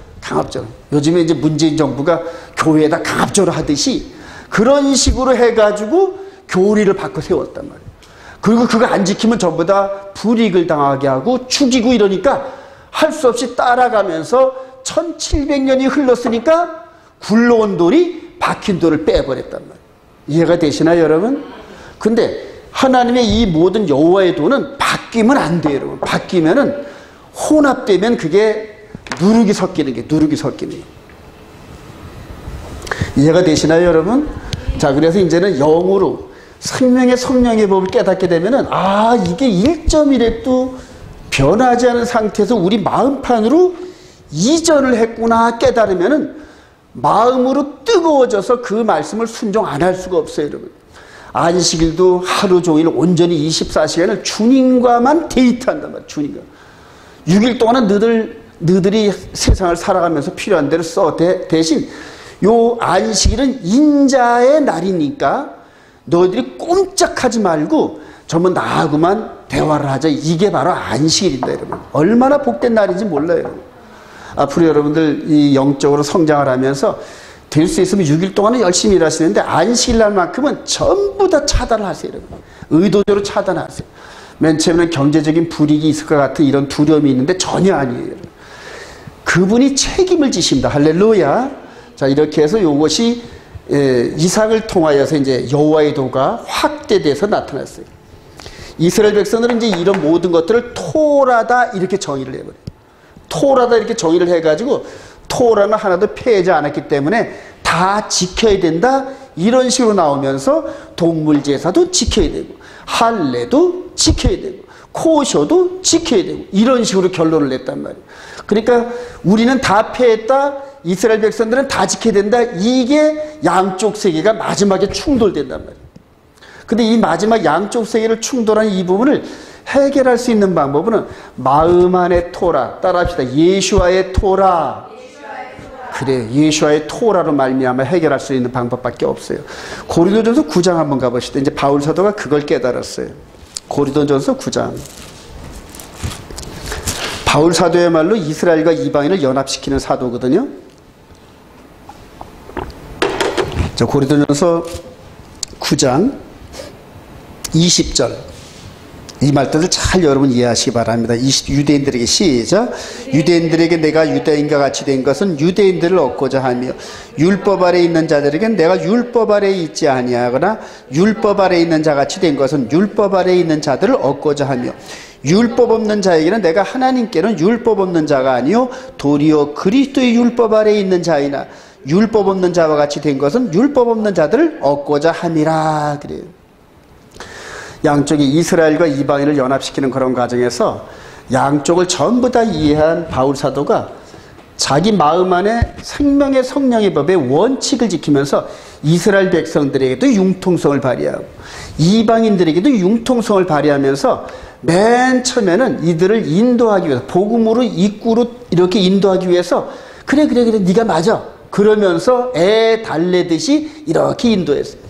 요즘에 이제 문재인 정부가 교회에다 강압적으로 하듯이 그런 식으로 해가지고 교리를 바꿔 세웠단 말이에요. 그리고 그거 안 지키면 전부 다 불이익을 당하게 하고 죽이고 이러니까 할 수 없이 따라가면서 1700년이 흘렀으니까 굴러온 돌이 박힌 돌을 빼버렸단 말이에요. 이해가 되시나요, 여러분? 근데 하나님의 이 모든 여호와의 도는 바뀌면 안 돼요, 여러분. 바뀌면은 혼합되면 그게 누룩이 섞이는 게. 이해가 되시나요, 여러분? 자, 그래서 이제는 영으로 생명의 성령의 법을 깨닫게 되면은 이게 1.1획도 변하지 않은 상태에서 우리 마음판으로 이전을 했구나 깨달으면은 마음으로 뜨거워져서 그 말씀을 순종 안 할 수가 없어요, 여러분. 안식일도 하루 종일 온전히 24시간을 주님과만 데이트한단 말이에요. 주님과. 6일 동안은 너희들이 세상을 살아가면서 필요한 대로 써. 대신 요 안식일은 인자의 날이니까 너희들이 꼼짝하지 말고 전부 나하고만 대화를 하자. 이게 바로 안식일입니다, 여러분. 얼마나 복된 날인지 몰라요, 여러분. 앞으로 여러분들 이 영적으로 성장을 하면서 될 수 있으면 6일 동안은 열심히 일하시는데 안식일 날만큼은 전부 다 차단을 하세요, 여러분. 의도적으로 차단하세요. 맨 처음에는 경제적인 불이익이 있을 것 같은 이런 두려움이 있는데 전혀 아니에요, 여러분. 그분이 책임을 지십니다. 할렐루야. 자, 이렇게 해서 이것이 이삭을 통하여서 이제 여호와의 도가 확대돼서 나타났어요. 이스라엘 백성들은 이제 이런 모든 것들을 토라다 이렇게 정의를 해버려요. 토라다 이렇게 정의를 해가지고 토라는 하나도 패하지 않았기 때문에 다 지켜야 된다. 이런 식으로 나오면서 동물 제사도 지켜야 되고 할례도 지켜야 되고 코셔도 지켜야 되고 이런 식으로 결론을 냈단 말이에요. 그러니까 우리는 다 패했다. 이스라엘 백성들은 다 지켜야 된다. 이게 양쪽 세계가 마지막에 충돌된단 말이에요. 근데 이 마지막 양쪽 세계를 충돌하는 이 부분을 해결할 수 있는 방법은 마음 안의 토라. 따라합시다. 예수와의 토라. 그래요. 예수와의 토라로 말미암아 해결할 수 있는 방법밖에 없어요. 고린도전서 9장 한번 가보시다. 이제 바울 사도가 그걸 깨달았어요. 고린도전서 9장. 바울 사도야말로 이스라엘과 이방인을 연합시키는 사도거든요. 자, 고린도전서 9장 20절. 이 말들을 잘 여러분 이해하시기 바랍니다. 유대인들에게 시작. 유대인들에게 내가 유대인과 같이 된 것은 유대인들을 얻고자 하며 율법 아래 있는 자들에게는 내가 율법 아래 있지 아니하거나 율법 아래 있는 자같이 된 것은 율법 아래 있는 자들을 얻고자 하며 율법 없는 자에게는 내가 하나님께는 율법 없는 자가 아니요 도리어 그리스도의 율법 아래 있는 자이나 율법 없는 자와 같이 된 것은 율법 없는 자들을 얻고자 함이라. 그래요. 양쪽이 이스라엘과 이방인을 연합시키는 그런 과정에서 양쪽을 전부 다 이해한 바울 사도가 자기 마음 안에 생명의 성령의 법의 원칙을 지키면서 이스라엘 백성들에게도 융통성을 발휘하고 이방인들에게도 융통성을 발휘하면서 맨 처음에는 이들을 인도하기 위해서 복음으로 입구로 이렇게 인도하기 위해서 그래 네가 맞아 그러면서 애 달래듯이 이렇게 인도했어요.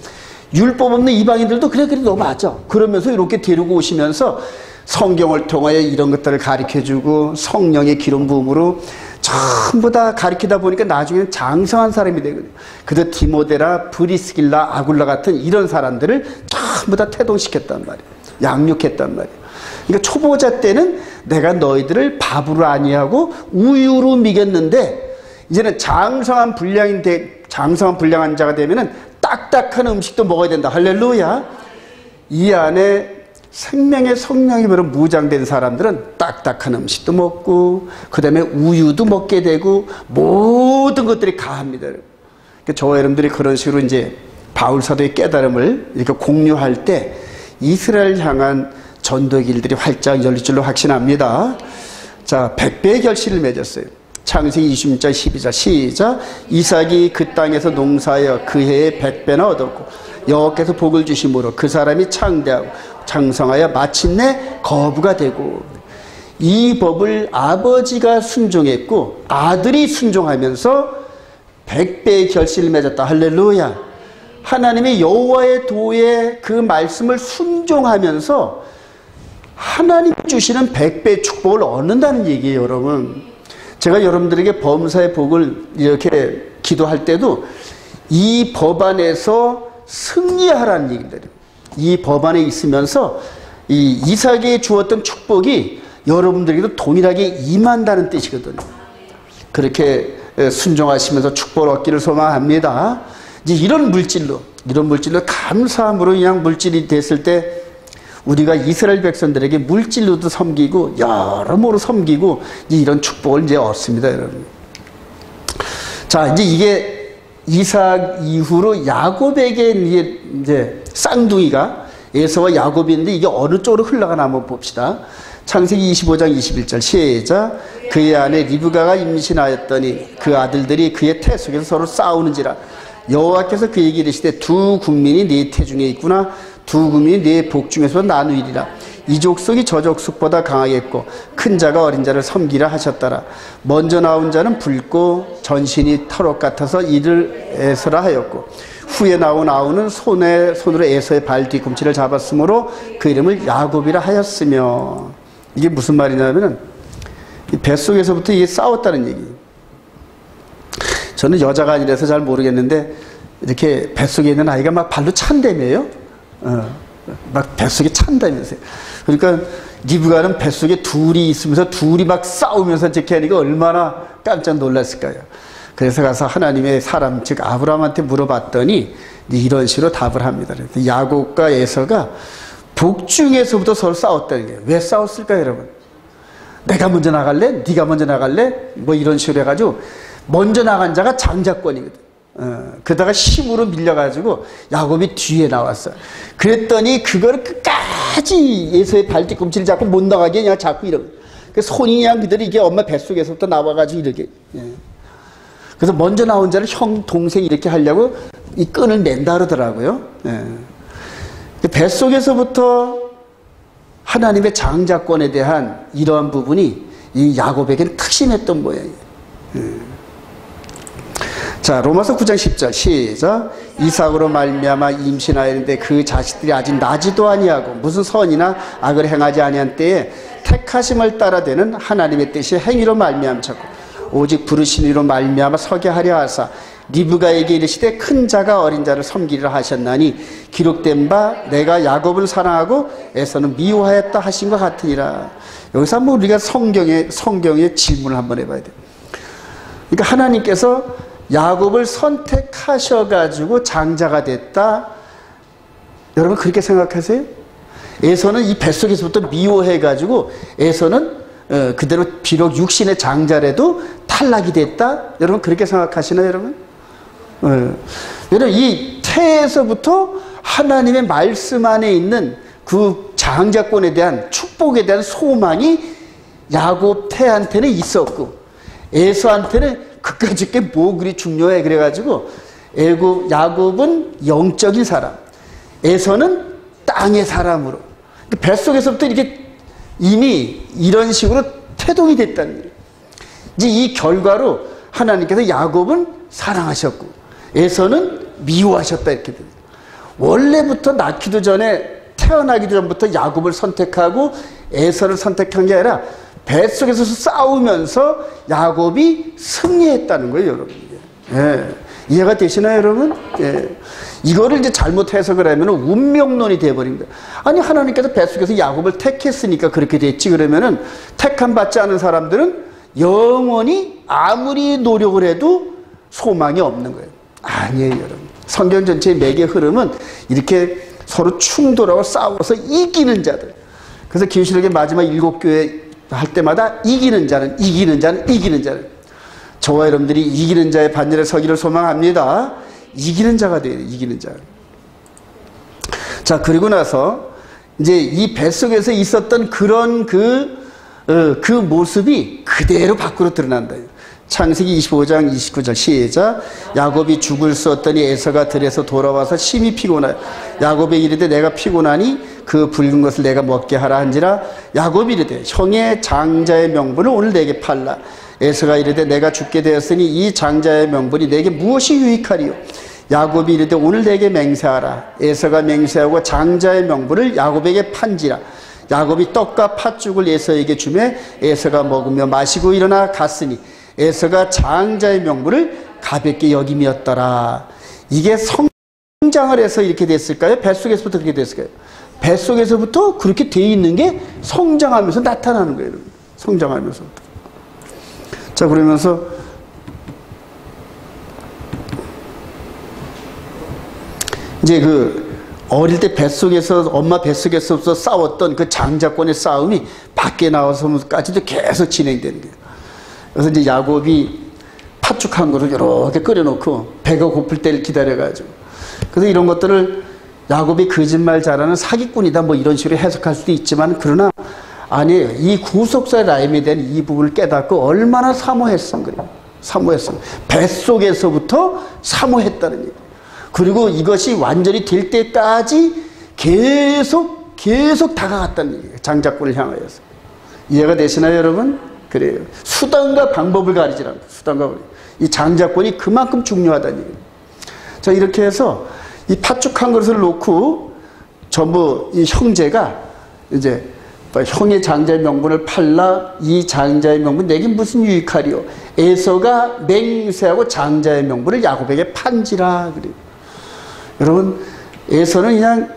율법 없는 이방인들도 그래 너 맞아 그러면서 이렇게 데리고 오시면서 성경을 통하여 이런 것들을 가르쳐주고 성령의 기름 부음으로 전부 다 가르치다 보니까 나중에는 장성한 사람이 되거든요. 그래서 디모데라 브리스길라 아굴라 같은 이런 사람들을 전부 다 태동시켰단 말이에요. 양육했단 말이에요. 그러니까 초보자 때는 내가 너희들을 밥으로 아니하고 우유로 먹였는데 이제는 장성한 불량한 자가 되면은 딱딱한 음식도 먹어야 된다. 할렐루야. 이 안에 생명의 성령이 무장된 사람들은 딱딱한 음식도 먹고 그 다음에 우유도 먹게 되고 모든 것들이 가합니다. 그러니까 저와 여러분들이 그런 식으로 이제 바울 사도의 깨달음을 이렇게 공유할 때 이스라엘 향한 전도 길들이 활짝 열릴 줄로 확신합니다. 자, 100배의 결실을 맺었어요. 창세기 26장 12절 시작. 이삭이 그 땅에서 농사하여 그 해에 100배나 얻었고 여호와께서 복을 주심으로 그 사람이 창대하고 장성하여 마침내 거부가 되고. 이 법을 아버지가 순종했고 아들이 순종하면서 100배의 결실을 맺었다. 할렐루야. 하나님의 여호와의 도에 그 말씀을 순종하면서 하나님 주시는 100배의 축복을 얻는다는 얘기예요. 여러분, 제가 여러분들에게 범사의 복을 이렇게 기도할 때도 이 법 안에서 승리하라는 얘기입니다. 이 법 안에 있으면서 이 이삭에게 주었던 축복이 여러분들에게도 동일하게 임한다는 뜻이거든요. 그렇게 순종하시면서 축복을 얻기를 소망합니다. 이제 이런 물질로 감사함으로 그냥 물질이 됐을 때 우리가 이스라엘 백성들에게 물질로도 섬기고 여러모로 섬기고 이런 축복을 이제 얻습니다, 여러분. 자, 이제 이게 이삭 이후로 야곱에게 이제 쌍둥이가 에서와 야곱인데 이게 어느 쪽으로 흘러가나 한번 봅시다. 창세기 25장 21절 시작. 그의 아내 리브가가 임신하였더니 그 아들들이 그의 태 속에서 서로 싸우는지라 여호와께서 그에게 이르시되 두 국민이 네 태 중에 있구나. 두 국민이 네 복 중에서 나누리라. 이 족속이 저 족속보다 강하겠고 큰 자가 어린 자를 섬기라 하셨더라. 먼저 나온 자는 붉고 전신이 털옷 같아서 이를 에서라 하였고 후에 나온 아우는 손으로 에서의 발 뒤꿈치를 잡았으므로 그 이름을 야곱이라 하였으며. 이게 무슨 말이냐면은 뱃속에서부터 이게 싸웠다는 얘기. 저는 여자가 아니라서 잘 모르겠는데 이렇게 뱃속에 있는 아이가 막 발로 찬다며요. 막 뱃속에 찬다면서요. 그러니까 리브가는 뱃속에 둘이 있으면서 둘이 막 싸우면서 이렇게 하니까 얼마나 깜짝 놀랐을까요. 그래서 가서 하나님의 사람 즉 아브라함한테 물어봤더니 이런 식으로 답을 합니다. 야곱과 에서가 북중에서부터 서로 싸웠다는 거예요. 왜 싸웠을까요, 여러분? 내가 먼저 나갈래? 네가 먼저 나갈래? 뭐 이런 식으로 해가지고 먼저 나간 자가 장자권이거든. 그러다가 힘으로 밀려가지고 야곱이 뒤에 나왔어. 그랬더니 그거를 끝까지 에서의 발 뒤꿈치를 잡고 못 나가게 그냥 잡고 이러고. 그 손이 그냥 그대로 이게 엄마 뱃속에서부터 나와가지고 이렇게. 그래서 먼저 나온 자를 형, 동생 이렇게 하려고 이 끈을 맨다 그러더라고요. 뱃속에서부터 하나님의 장자권에 대한 이러한 부분이 이 야곱에게는 특심했던 모양이에요. 자, 로마서 9장 10절 시작. 이삭으로 말미암아 임신하였는데 그 자식들이 아직 나지도 아니하고 무슨 선이나 악을 행하지 아니한 때에 택하심을 따라 되는 하나님의 뜻이 행위로 말미암았고 오직 부르신 이로 말미암아 서게 하려 하사 리브가에게 이르시되 큰 자가 어린 자를 섬기리라 하셨나니 기록된 바 내가 야곱을 사랑하고 에서는 미워하였다 하신 것 같으니라. 여기서 한번 우리가 성경의 질문을 한번 해봐야 돼요. 그러니까 하나님께서 야곱을 선택하셔가지고 장자가 됐다. 여러분 그렇게 생각하세요? 에서는 이 뱃속에서부터 미워해가지고 에서는 그대로 비록 육신의 장자라도 탈락이 됐다. 여러분 그렇게 생각하시나요, 여러분? 여러분 이 태에서부터 하나님의 말씀 안에 있는 그 장자권에 대한 축복에 대한 소망이 야곱 태한테는 있었고 에서한테는 그까짓 게 뭐 그리 중요해. 그래가지고 야곱은 영적인 사람, 에서는 땅의 사람으로 뱃속에서부터 이렇게 이미 이런 식으로 태동이 됐다는 거예요. 이제 이 결과로 하나님께서 야곱은 사랑하셨고 에서는 미워하셨다 이렇게 됩니다. 원래부터 낳기도 전에 태어나기도 전부터 야곱을 선택하고 에서를 선택한 게 아니라 뱃속에서 싸우면서 야곱이 승리했다는 거예요, 여러분. 예. 이해가 되시나요, 여러분? 예. 이거를 이제 잘못 해석을 하면 운명론이 되어버린 거예요. 아니, 하나님께서 뱃속에서 야곱을 택했으니까 그렇게 됐지. 그러면은 택함 받지 않은 사람들은 영원히 아무리 노력을 해도 소망이 없는 거예요. 아니에요, 여러분. 성경 전체의 매개 흐름은 이렇게 서로 충돌하고 싸워서 이기는 자들. 그래서 계시록의 마지막 7교회 할 때마다 이기는 자는. 저와 여러분들이 이기는 자의 반열에 서기를 소망합니다. 이기는 자가 돼요. 이기는 자. 자, 그리고 나서 이제 이 뱃속에서 있었던 그런 그 모습이 그대로 밖으로 드러난다. 창세기 25장 29절 시작. 야곱이 죽을 쏘었더니 에서가 들에서 돌아와서 심히 피곤하여 야곱이 이르되 내가 피곤하니 그 붉은 것을 내가 먹게 하라 한지라. 야곱이 이르되 형의 장자의 명분을 오늘 내게 팔라. 에서가 이르되 내가 죽게 되었으니 이 장자의 명분이 내게 무엇이 유익하리요. 야곱이 이르되 오늘 내게 맹세하라. 에서가 맹세하고 장자의 명분을 야곱에게 판지라. 야곱이 떡과 팥죽을 에서에게 주매 에서가 먹으며 마시고 일어나 갔으니 에서가 장자의 명분을 가볍게 여김이었더라. 이게 성장을 해서 이렇게 됐을까요? 뱃속에서부터 그렇게 됐을까요? 뱃속에서부터 그렇게 돼 있는 게 성장하면서 나타나는 거예요. 성장하면서. 자, 그러면서 이제 어릴 때 뱃속에서 엄마 뱃속에서부터 싸웠던 그 장자권의 싸움이 밖에 나와서까지도 계속 진행되는 거예요. 그래서 이제 야곱이 팥죽한 거를 이렇게 끓여놓고 배가 고플 때를 기다려가지고, 그래서 이런 것들을 야곱이 거짓말 잘하는 사기꾼이다 뭐 이런 식으로 해석할 수도 있지만, 그러나 아니에요. 이 구속사의 라임에 대한 이 부분을 깨닫고 얼마나 사모했음 그래요. 사모했음. 뱃속에서부터 사모했다는 얘기예요. 그리고 이것이 완전히 될 때까지 계속 다가갔다는 얘기예요. 장자권을 향하여서. 이해가 되시나요, 여러분? 그래요. 수단과 방법을 가리지 않고, 이 장자권이 그만큼 중요하다는 얘기예요. 자, 이렇게 해서 이 팥죽한 것을 놓고 전부 이 형제가 이제 형의 장자의 명분을 팔라. 이 장자의 명분 내게 무슨 유익하리요. 에서가 맹세하고 장자의 명분을 야곱에게 판지라. 그래요. 여러분, 에서는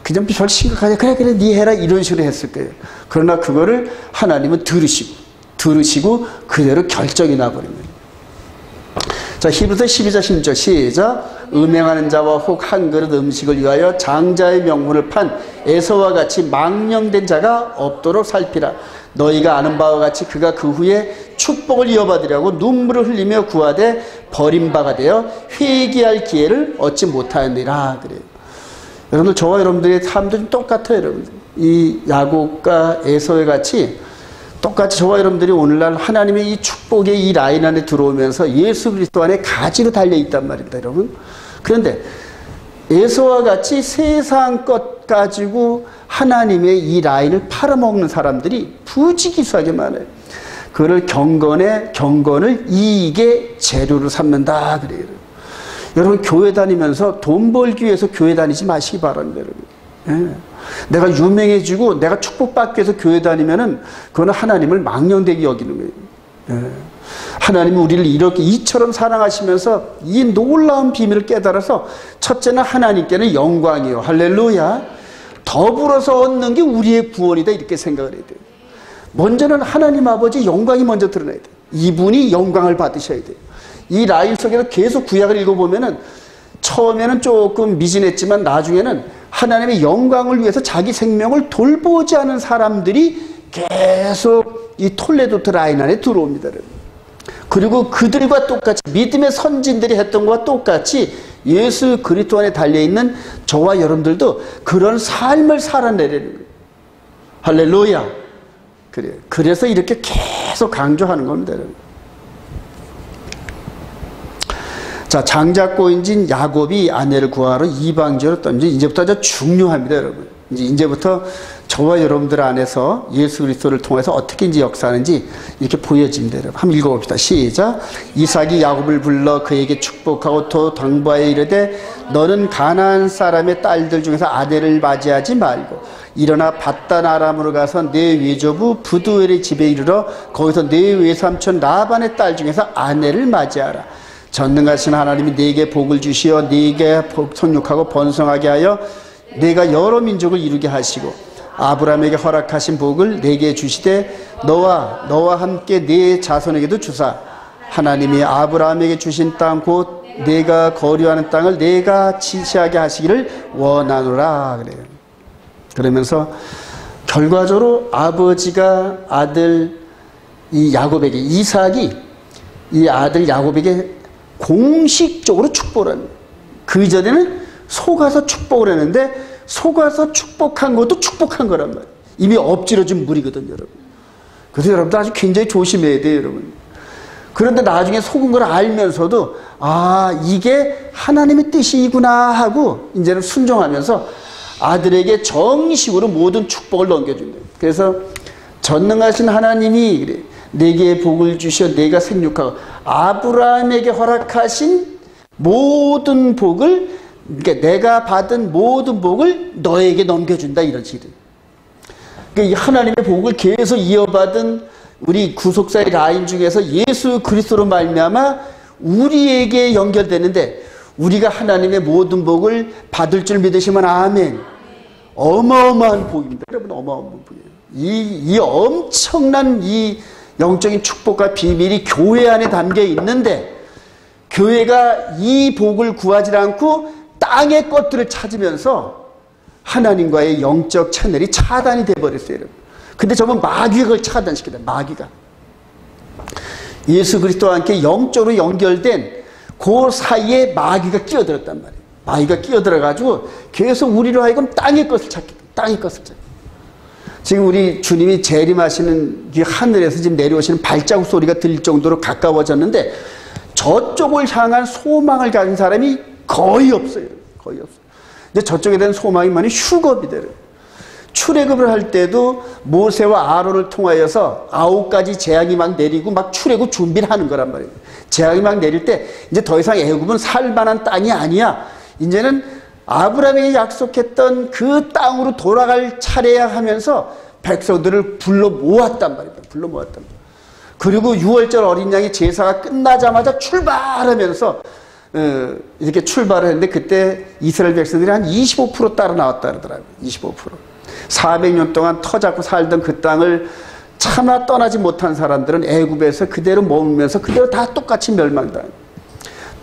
그냥 별 심각하냐, 그래 네 해라 이런 식으로 했을 거예요. 그러나 그거를 하나님은 들으시고 그대로 결정이 나버립니다. 자, 히브리서 12장 16절 시작. 음행하는 자와 혹 한 그릇 음식을 위하여 장자의 명분을 판 에서와 같이 망령된 자가 없도록 살피라. 너희가 아는 바와 같이 그가 그 후에 축복을 이어받으려고 눈물을 흘리며 구하되 버림바가 되어 회개할 기회를 얻지 못하였느니라. 그래요. 여러분들, 저와 여러분들의 삶도 좀 똑같아요. 여러분들, 이 야곱과 에서와 같이 똑같이 저와 여러분들이 오늘날 하나님의 이 축복의 이 라인 안에 들어오면서 예수 그리스도 안에 가지로 달려있단 말입니다, 여러분. 그런데 에서와 같이 세상 것 가지고 하나님의 이 라인을 팔아먹는 사람들이 부지기수하게 많아요. 그를 경건을 이익의 재료로 삼는다 그래요. 여러분, 교회 다니면서 돈 벌기 위해서 교회 다니지 마시기 바랍니다, 여러분. 예. 내가 유명해지고 내가 축복받기 위해서 교회 다니면은 그거는 하나님을 망령되게 여기는 거예요. 예. 하나님이 우리를 이렇게 이처럼 사랑하시면서 이 놀라운 비밀을 깨달아서 첫째는 하나님께는 영광이요. 할렐루야. 더불어서 얻는 게 우리의 구원이다. 이렇게 생각을 해야 돼요. 먼저는 하나님 아버지 영광이 먼저 드러나야 돼요. 이분이 영광을 받으셔야 돼요. 이 라인 속에서 계속 구약을 읽어보면은 처음에는 조금 미진했지만 나중에는 하나님의 영광을 위해서 자기 생명을 돌보지 않은 사람들이 계속 이 톨레도트 라인 안에 들어옵니다. 그리고 그들과 똑같이 믿음의 선진들이 했던 것과 똑같이 예수 그리스도 안에 달려있는 저와 여러분들도 그런 삶을 살아내려는 거예요. 할렐루야. 그래요. 그래서 이렇게 계속 강조하는 겁니다. 자, 장자권인진 야곱이 아내를 구하러 이방지로 떠나죠. 이제부터 아주 중요합니다, 여러분. 이제부터 저와 여러분들 안에서 예수 그리스도를 통해서 어떻게 이제 역사하는지 이렇게 보여집니다. 여러분. 한번 읽어봅시다. 시작. 이삭이 야곱을 불러 그에게 축복하고 또 당부하여 이르되 너는 가나안 사람의 딸들 중에서 아내를 맞이하지 말고 일어나 밧단 아람으로 가서 내 외조부 부두엘의 집에 이르러 거기서 내 외삼촌 라반의 딸 중에서 아내를 맞이하라. 전능하신 하나님이 네게 복을 주시어 네게 성육하고 번성하게 하여 네가 여러 민족을 이루게 하시고 아브라함에게 허락하신 복을 네게 주시되 너와 함께 네 자손에게도 주사 하나님이 아브라함에게 주신 땅 곧 네가 거류하는 땅을 네가 지시하게 하시기를 원하노라 그래요. 그러면서 결과적으로 아버지가 아들 이 야곱에게 이삭이 이 아들 야곱에게 공식적으로 축복을 합니다. 그 이전에는 속아서 축복을 했는데 속아서 축복한 것도 축복한 거란 말이에요. 이미 엎질러진 물이거든요, 여러분. 그래서 여러분도 아주 굉장히 조심해야 돼요, 여러분. 그런데 나중에 속은 걸 알면서도 아, 이게 하나님의 뜻이구나 하고 이제는 순종하면서 아들에게 정식으로 모든 축복을 넘겨준대요. 그래서 전능하신 하나님이 그래, 내게 복을 주셔 내가 생육하고 아브라함에게 허락하신 모든 복을 그러니까 내가 받은 모든 복을 너에게 넘겨준다 이런 식이에요. 그러니까 하나님의 복을 계속 이어받은 우리 구속사의 라인 중에서 예수 그리스도로 말미암아 우리에게 연결되는데 우리가 하나님의 모든 복을 받을 줄 믿으시면 아멘. 어마어마한 복입니다. 여러분 어마어마한 복이에요. 이 엄청난 이 영적인 축복과 비밀이 교회 안에 담겨 있는데 교회가 이 복을 구하지 않고 땅의 것들을 찾으면서 하나님과의 영적 채널이 차단이 돼버렸어요. 근데 저번 마귀가 그걸 차단시키다. 마귀가 예수 그리스도와 함께 영적으로 연결된 그 사이에 마귀가 끼어들었단 말이에요. 마귀가 끼어들어가지고 계속 우리로 하여금 땅의 것을 찾게 돼. 땅의 것을 찾게. 지금 우리 주님이 재림하시는 이 하늘에서 지금 내려오시는 발자국 소리가 들릴 정도로 가까워졌는데 저쪽을 향한 소망을 가진 사람이 거의 없어요. 거의 없어요. 근데 저쪽에 대한 소망이 많이 휴겁이 돼요. 출애굽을 할 때도 모세와 아론을 통하여서 9가지 재앙이 막 내리고 막 출애굽 준비를 하는 거란 말이에요. 재앙이 막 내릴 때 이제 더 이상 애굽은 살만한 땅이 아니야. 이제는 아브라함에게 약속했던 그 땅으로 돌아갈 차례야 하면서 백성들을 불러 모았단 말입니다. 불러 모았단 말이에요. 그리고 6월절 어린 양의 제사가 끝나자마자 출발하면서 이렇게 출발을 했는데 그때 이스라엘 백성들이 한 25% 따라 나왔다 그러더라고요. 25%. 400년 동안 터 잡고 살던 그 땅을 차마 떠나지 못한 사람들은 애굽에서 그대로 머물면서 그대로 다 똑같이 멸망당해요.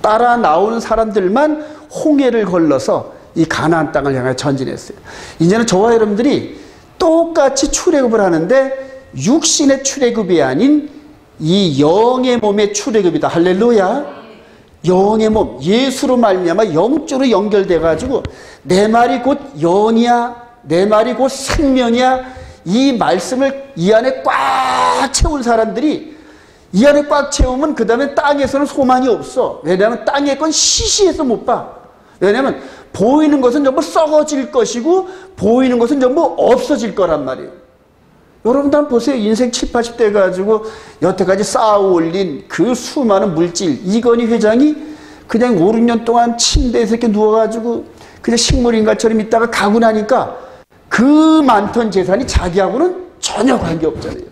따라 나오는 사람들만 홍해를 걸러서 이 가나안 땅을 향해 전진했어요. 이제는 저와 여러분들이 똑같이 출애굽을 하는데 육신의 출애굽이 아닌 이 영의 몸의 출애굽이다. 할렐루야. 영의 몸, 예수로 말미암아 영적으로 연결돼 가지고 내 말이 곧 영이야. 내 말이 곧 생명이야. 이 말씀을 이 안에 꽉 채운 사람들이 이 안에 꽉 채우면 그 다음에 땅에서는 소망이 없어. 왜냐하면 땅의 건 시시해서 못 봐. 왜냐하면 보이는 것은 전부 썩어질 것이고 보이는 것은 전부 없어질 거란 말이에요. 여러분들 한번 보세요. 인생 7, 80대 가지고 여태까지 쌓아 올린 그 수많은 물질. 이건희 회장이 그냥 5, 6년 동안 침대에서 이렇게 누워가지고 그냥 식물인간처럼 있다가 가고 나니까 그 많던 재산이 자기하고는 전혀 관계없잖아요.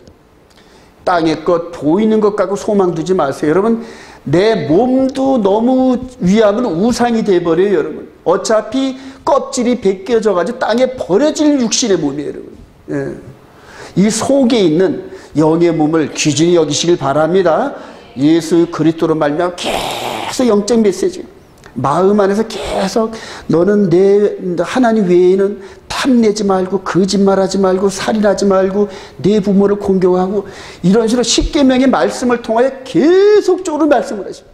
땅의 것, 보이는 것 갖고 소망 두지 마세요. 여러분, 내 몸도 너무 위하면 우상이 돼버려요, 여러분. 어차피 껍질이 벗겨져가지고 땅에 버려질 육신의 몸이에요, 여러분. 예. 이 속에 있는 영의 몸을 귀중히 여기시길 바랍니다. 예수 그리스도로 말미암아 계속 영적 메시지, 마음 안에서 계속 너는 내 하나님 외에는 탐내지 말고 거짓말하지 말고 살인하지 말고 내 부모를 공경하고, 이런 식으로 십계명의 말씀을 통하여 계속적으로 말씀을 하십니다.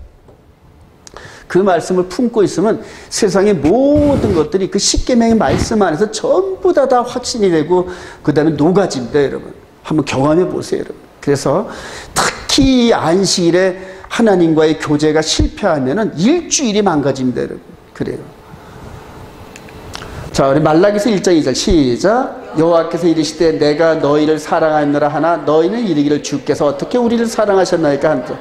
그 말씀을 품고 있으면 세상의 모든 것들이 그 십계명의 말씀 안에서 전부 다 확신이 되고 그 다음에 녹아집니다. 여러분, 한번 경험해 보세요. 여러분. 그래서 특히 안식일에 하나님과의 교제가 실패하면은 일주일이 망가집니다. 여러분. 그래요. 자, 우리 말라기서 1장 2절 시작. 여호와께서 이르시되 내가 너희를 사랑하노라 하나 너희는 이르기를 주께서 어떻게 우리를 사랑하셨나이까 한다.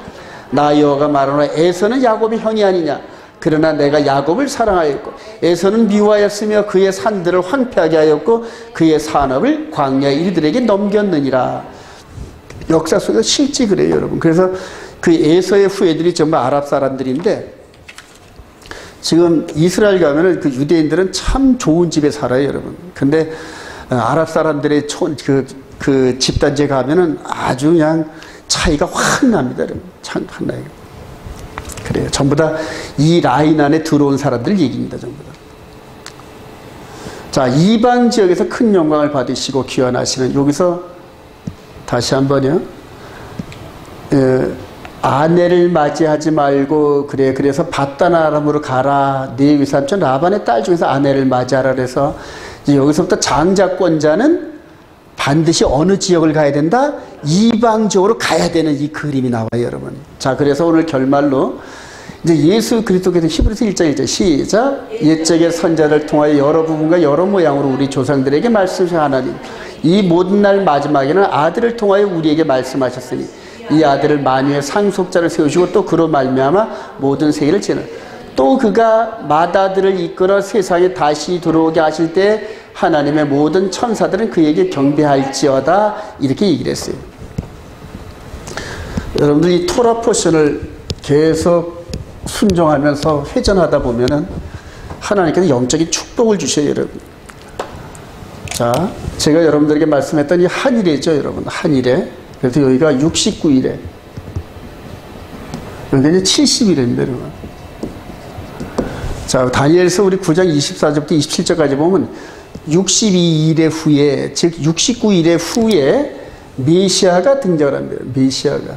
나 여호와가 말하노라 에서는 야곱의 형이 아니냐. 그러나 내가 야곱을 사랑하였고 에서는 미워하였으며 그의 산들을 황폐하게 하였고 그의 산업을 광야 이들에게 넘겼느니라. 역사 속에서 실제 그래요, 여러분. 그래서 그 에서의 후예들이 전부 아랍 사람들인데, 지금 이스라엘 가면은 그 유대인들은 참 좋은 집에 살아요, 여러분. 근데 아랍 사람들의 그 집단지에 가면은 아주 그냥 차이가 확 납니다, 여러분. 참 확 나요. 그래요. 전부 다 이 라인 안에 들어온 사람들 얘기입니다, 전부 다. 자, 이방 지역에서 큰 영광을 받으시고 귀환하시는, 여기서 다시 한번요. 아내를 맞이하지 말고 그래서 바단 아람으로 가라. 네 위삼촌 라반의 딸 중에서 아내를 맞이하라. 그래서 이제 여기서부터 장자권자는 반드시 어느 지역을 가야 된다? 이방 지역으로 가야 되는 이 그림이 나와요, 여러분. 자, 그래서 오늘 결말로 이제 예수 그리스도께서 히브리서 1장 1절 시작. 옛적의 선자를 통하여 여러 부분과 여러 모양으로 우리 조상들에게 말씀하신 하나님, 이 모든 날 마지막에는 아들을 통하여 우리에게 말씀하셨으니 이 아들을 만유의 상속자를 세우시고 또 그로 말미암아 모든 세계를 지는, 또 그가 맏아들을 이끌어 세상에 다시 들어오게 하실 때 하나님의 모든 천사들은 그에게 경배할지어다. 이렇게 얘기를 했어요. 여러분들 이 토라 포션을 계속 순종하면서 회전하다 보면은 하나님께서 영적인 축복을 주셔요, 여러분. 자, 제가 여러분들에게 말씀했던 이 한일이죠, 여러분. 한일에. 그래서 여기가 69일에, 여기가 이제 70일입니다, 여러분. 자, 다니엘서 우리 9장 24절부터 27절까지 보면 62일의 후에, 즉 69일의 후에 메시아가 등장을 합니다. 메시아가.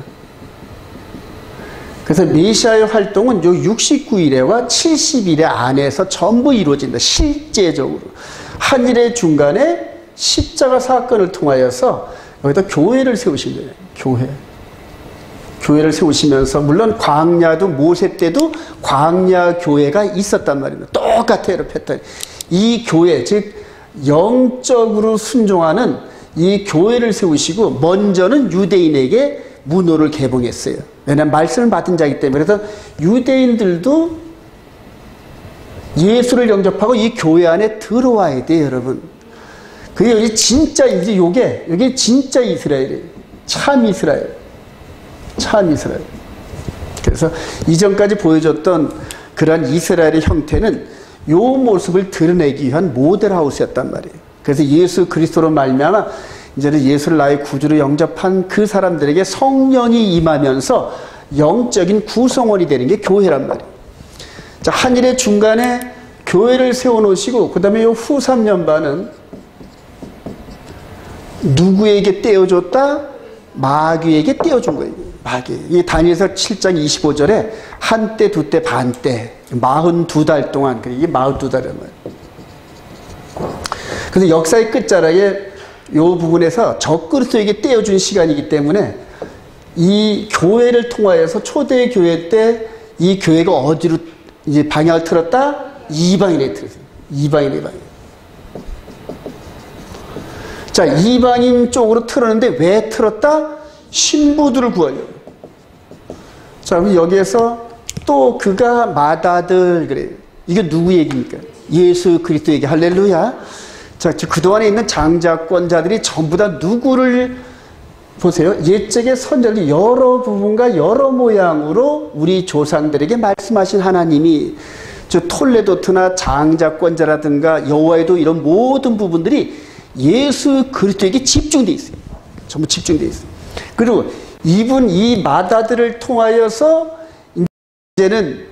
그래서 메시아의 활동은 요 69일에와 70일의 안에서 전부 이루어진다. 실제적으로. 한일의 중간에 십자가 사건을 통하여서 여기다 교회를 세우신 거예요. 교회. 교회를 세우시면서, 물론 광야도 모세 때도 광야 교회가 있었단 말입니다. 똑같아요, 패턴. 이 교회, 즉 영적으로 순종하는 이 교회를 세우시고 먼저는 유대인에게 문호를 개봉했어요. 왜냐하면 말씀을 받은 자이기 때문에. 그래서 유대인들도 예수를 영접하고 이 교회 안에 들어와야 돼요, 여러분. 그게 여기 진짜, 이제 요게 진짜 이스라엘이에요. 참 이스라엘. 참 이스라엘. 그래서 이전까지 보여줬던 그러한 이스라엘의 형태는 요 모습을 드러내기 위한 모델하우스였단 말이에요. 그래서 예수 그리스도로 말미암아 이제는 예수를 나의 구주로 영접한 그 사람들에게 성령이 임하면서 영적인 구성원이 되는 게 교회란 말이에요. 자, 한일의 중간에 교회를 세워놓으시고, 그 다음에 요 후 3년 반은 누구에게 떼어줬다? 마귀에게 떼어준 거예요. 마귀. 이 다니엘서 7장 25절에 한때, 두때, 반때, 42달 동안, 이게 42달이란 말이에요. 그래서 역사의 끝자락에 요 부분에서 적그리스도에게 떼어준 시간이기 때문에 이 교회를 통하여서 초대 교회 때 이 교회가 어디로 이제 방향을 틀었다? 이방인에 틀었어요. 이방인의 방향. 자, 이방인 쪽으로 틀었는데 왜 틀었다? 신부들을 구하려고. 자, 그럼 여기에서 또 그가 맏아들, 그래요. 이게 누구 얘기입니까? 예수 그리스도 얘기. 할렐루야. 자, 그동안에 있는 장자권자들이 전부 다 누구를 보세요. 옛적의 선자들 여러 부분과 여러 모양으로 우리 조상들에게 말씀하신 하나님이 저 톨레도트나 장자권자라든가 여호와에도 이런 모든 부분들이 예수 그리스도에게 집중되어 있어요. 전부 집중되어 있어요. 그리고 이분 이 마다들을 통하여서 이제는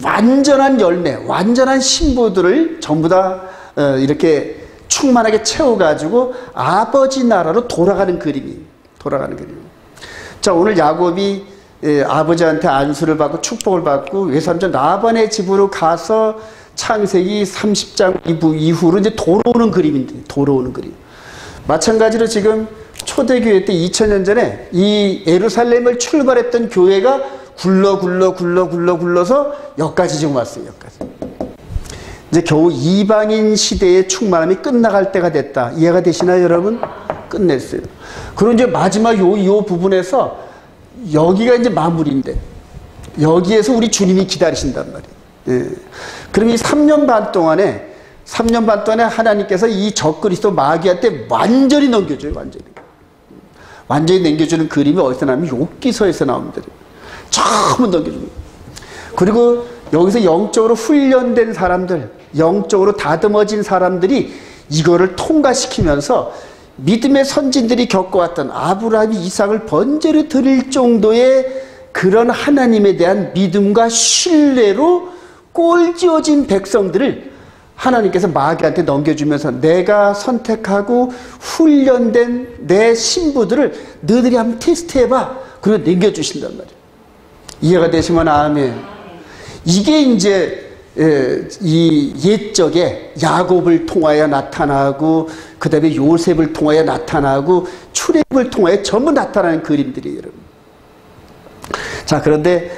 완전한 열매, 완전한 신부들을 전부 다 이렇게 충만하게 채워가지고 아버지 나라로 돌아가는 그림이에요. 자, 오늘 야곱이 아버지한테 안수를 받고 축복을 받고 외삼촌 라반의 집으로 가서 창세기 30장 이후로 이제 돌아오는 그림인데, 돌아오는 그림. 마찬가지로 지금 초대교회 때 2000년 전에 이 예루살렘을 출발했던 교회가 굴러서 여기까지 지금 왔어요. 여기까지. 이제 겨우 이방인 시대의 충만함이 끝나갈 때가 됐다. 이해가 되시나요, 여러분? 끝냈어요. 그리고 이제 마지막 요 부분에서 여기가 이제 마무리인데, 여기에서 우리 주님이 기다리신단 말이에요. 예. 그럼 이 3년 반 동안에 하나님께서 이 적그리스도 마귀한테 완전히 넘겨줘요, 완전히 넘겨주는 그림이 어디서 나오면 욥기서에서 나옵니다. 전부 넘겨줍니다. 그리고 여기서 영적으로 훈련된 사람들, 영적으로 다듬어진 사람들이 이거를 통과시키면서 믿음의 선진들이 겪어왔던 아브라함이 이삭을 번제로 드릴 정도의 그런 하나님에 대한 믿음과 신뢰로 꼴지어진 백성들을 하나님께서 마귀한테 넘겨주면서 내가 선택하고 훈련된 내 신부들을 너희들이 한번 테스트해봐. 그리고 넘겨주신단 말이에요. 이해가 되시면 아멘. 이게 이제 이 옛적에 야곱을 통하여 나타나고 그 다음에 요셉을 통하여 나타나고 출애굽을 통하여 전부 나타나는 그림들이에요, 여러분. 자, 그런데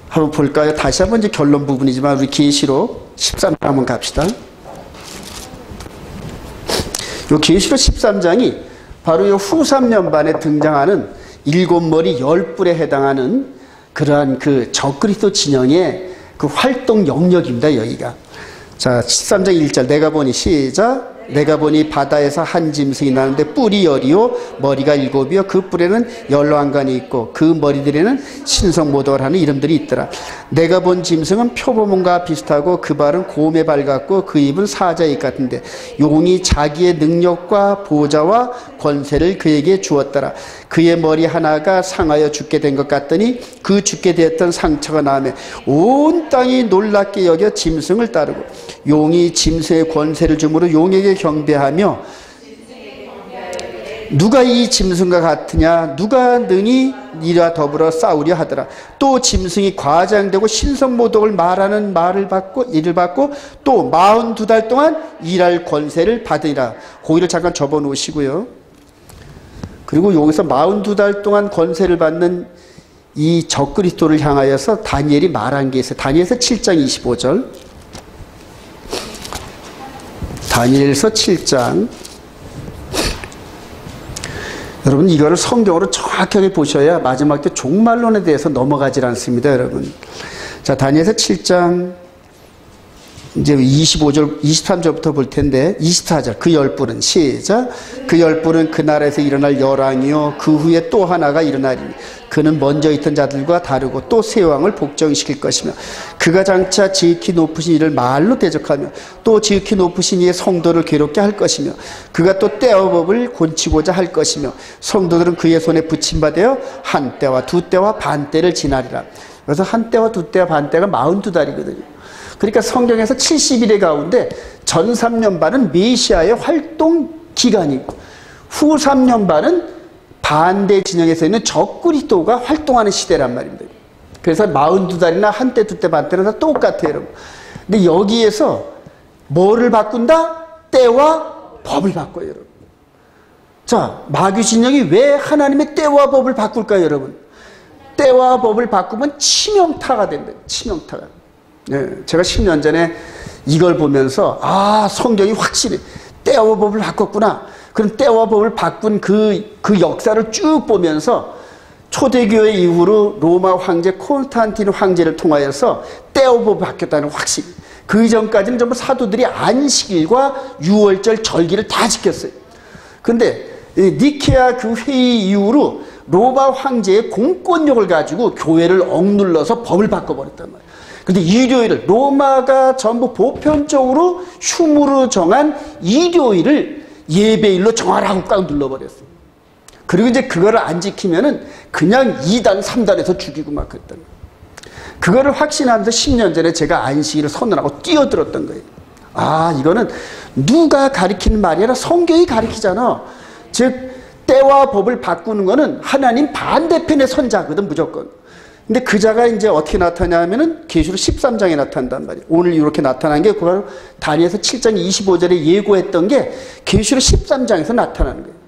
한번 볼까요? 다시 한번 이제 결론 부분이지만 우리 계시록 13장 한번 갑시다. 요 계시록 13장이 바로 요 후 3년반에 등장하는 7머리 10뿔에 해당하는 그러한 그 적그리스도 진영의 그 활동 영역입니다, 여기가. 자, 13장 1절 내가 보니 시작. 내가 보니 바다에서 한 짐승이 나는데 뿔이 10이요 머리가 7이요 그 뿔에는 11관이 있고 그 머리들에는 신성모독하는 이름들이 있더라. 내가 본 짐승은 표범원과 비슷하고 그 발은 곰의 발 같고 그 입은 사자의 입 같은데 용이 자기의 능력과 보좌와 권세를 그에게 주었더라. 그의 머리 하나가 상하여 죽게 된 것 같더니 그 죽게 되었던 상처가 나음에 온 땅이 놀랍게 여겨 짐승을 따르고 용이 짐승의 권세를 주므로 용에게 경배하며 누가 이 짐승과 같으냐 누가 능히 이와 더불어 싸우려 하더라. 또 짐승이 과장되고 신성모독을 말하는 말을 받고 일을 받고 또 42달 동안 일할 권세를 받으리라. 거기를 잠깐 접어 놓으시고요. 그리고 여기서 42달 동안 권세를 받는 이 적그리스도를 향하여서 다니엘이 말한 게 있어요. 다니엘서 7장 25절. 다니엘서 7장. 여러분 이거를 성경으로 정확하게 보셔야 마지막 때 종말론에 대해서 넘어가질 않습니다, 여러분. 자, 다니엘서 7장 이제 25절, 23절부터 볼 텐데 24절 그 10뿔은 시작. 그 10뿔은 그 나라에서 일어날 열왕이요 그 후에 또 하나가 일어나리니 그는 먼저 있던 자들과 다르고 또 새 왕을 복종시킬 것이며 그가 장차 지극히 높으신 이를 말로 대적하며 또 지극히 높으신 이의 성도를 괴롭게 할 것이며 그가 또 때와 법을 곤치고자 할 것이며 성도들은 그의 손에 붙임받아 한 때와 두 때와 반 때를 지나리라. 그래서 한 때와 두 때와 반 때가 42달이거든요. 그러니까 성경에서 70일의 가운데 전 3년 반은 메시아의 활동 기간이고 후 3년 반은 반대 진영에서 있는 적그리스도가 활동하는 시대란 말입니다. 그래서 42달이나 한때, 두때, 반때는 다 똑같아요, 여러분. 근데 여기에서 뭐를 바꾼다? 때와 법을 바꿔요, 여러분. 자, 마귀 진영이 왜 하나님의 때와 법을 바꿀까요, 여러분? 때와 법을 바꾸면 치명타가 된다. 치명타가. 네, 제가 10년 전에 이걸 보면서 아, 성경이 확실히 때와 법을 바꿨구나. 그럼 때와 법을 바꾼 그 역사를 쭉 보면서 초대교회 이후로 로마 황제 콘스탄틴 황제를 통하여서 때와 법이 바뀌었다는 확신. 그 이전까지는 전부 사도들이 안식일과 유월절 절기를 다 지켰어요. 그런데 니케아 그 회의 이후로 로마 황제의 공권력을 가지고 교회를 억눌러서 법을 바꿔버렸단 말이에요. 근데 일요일을 로마가 전부 보편적으로 휴무로 정한 일요일을 예배일로 정하라고 꽉 눌러버렸어요. 그리고 이제 그거를 안 지키면은 그냥 2단, 3단에서 죽이고 막 그랬던 거예요. 그거를 확신하면서 10년 전에 제가 안식일을 선언하고 뛰어들었던 거예요. 아, 이거는 누가 가리키는 말이 아니라 성경이 가리키잖아. 즉 때와 법을 바꾸는 거는 하나님 반대편의 선자거든, 무조건. 근데 그 자가 이제 어떻게 나타나냐면은 계시록 13장에 나타난단 말이에요. 오늘 이렇게 나타난 게 그걸 다니엘서 7장 25절에 예고했던 게 계시록 13장에서 나타나는 거예요.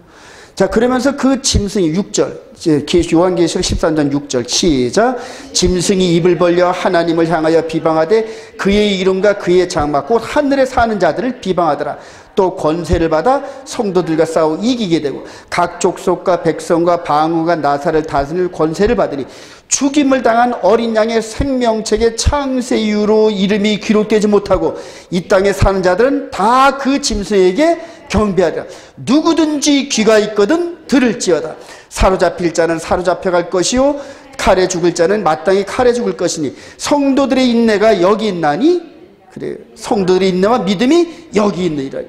자, 그러면서 그 짐승이 6절, 요한계시록 13장 6절 시작. 짐승이 입을 벌려 하나님을 향하여 비방하되 그의 이름과 그의 장막 곧 하늘에 사는 자들을 비방하더라. 또 권세를 받아 성도들과 싸워 이기게 되고 각 족속과 백성과 방언과 나사를 다스릴 권세를 받으니 죽임을 당한 어린 양의 생명책의 창세 이후로 이름이 기록되지 못하고 이 땅에 사는 자들은 다 그 짐승에게 경배하리라. 누구든지 귀가 있거든 들을지어다. 사로잡힐 자는 사로잡혀갈 것이요 칼에 죽을 자는 마땅히 칼에 죽을 것이니 성도들의 인내가 여기 있나니 그래 성도들의 인내와 믿음이 여기 있느니라.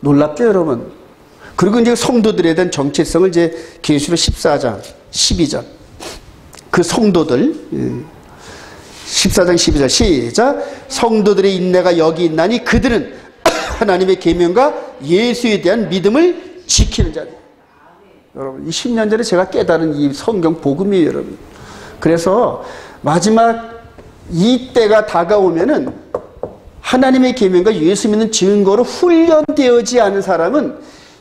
놀랍죠, 여러분? 그리고 이제 성도들에 대한 정체성을 이제 계시록 14장 12절 그 성도들 14장 12절 시작. 성도들의 인내가 여기 있나니 그들은 하나님의 계명과 예수에 대한 믿음을 지키는 자들. 여러분, 이 10년 전에 제가 깨달은 이 성경 복음이에요, 여러분. 그래서 마지막 이 때가 다가오면은 하나님의 계명과 예수 믿는 증거로 훈련되어지 않은 사람은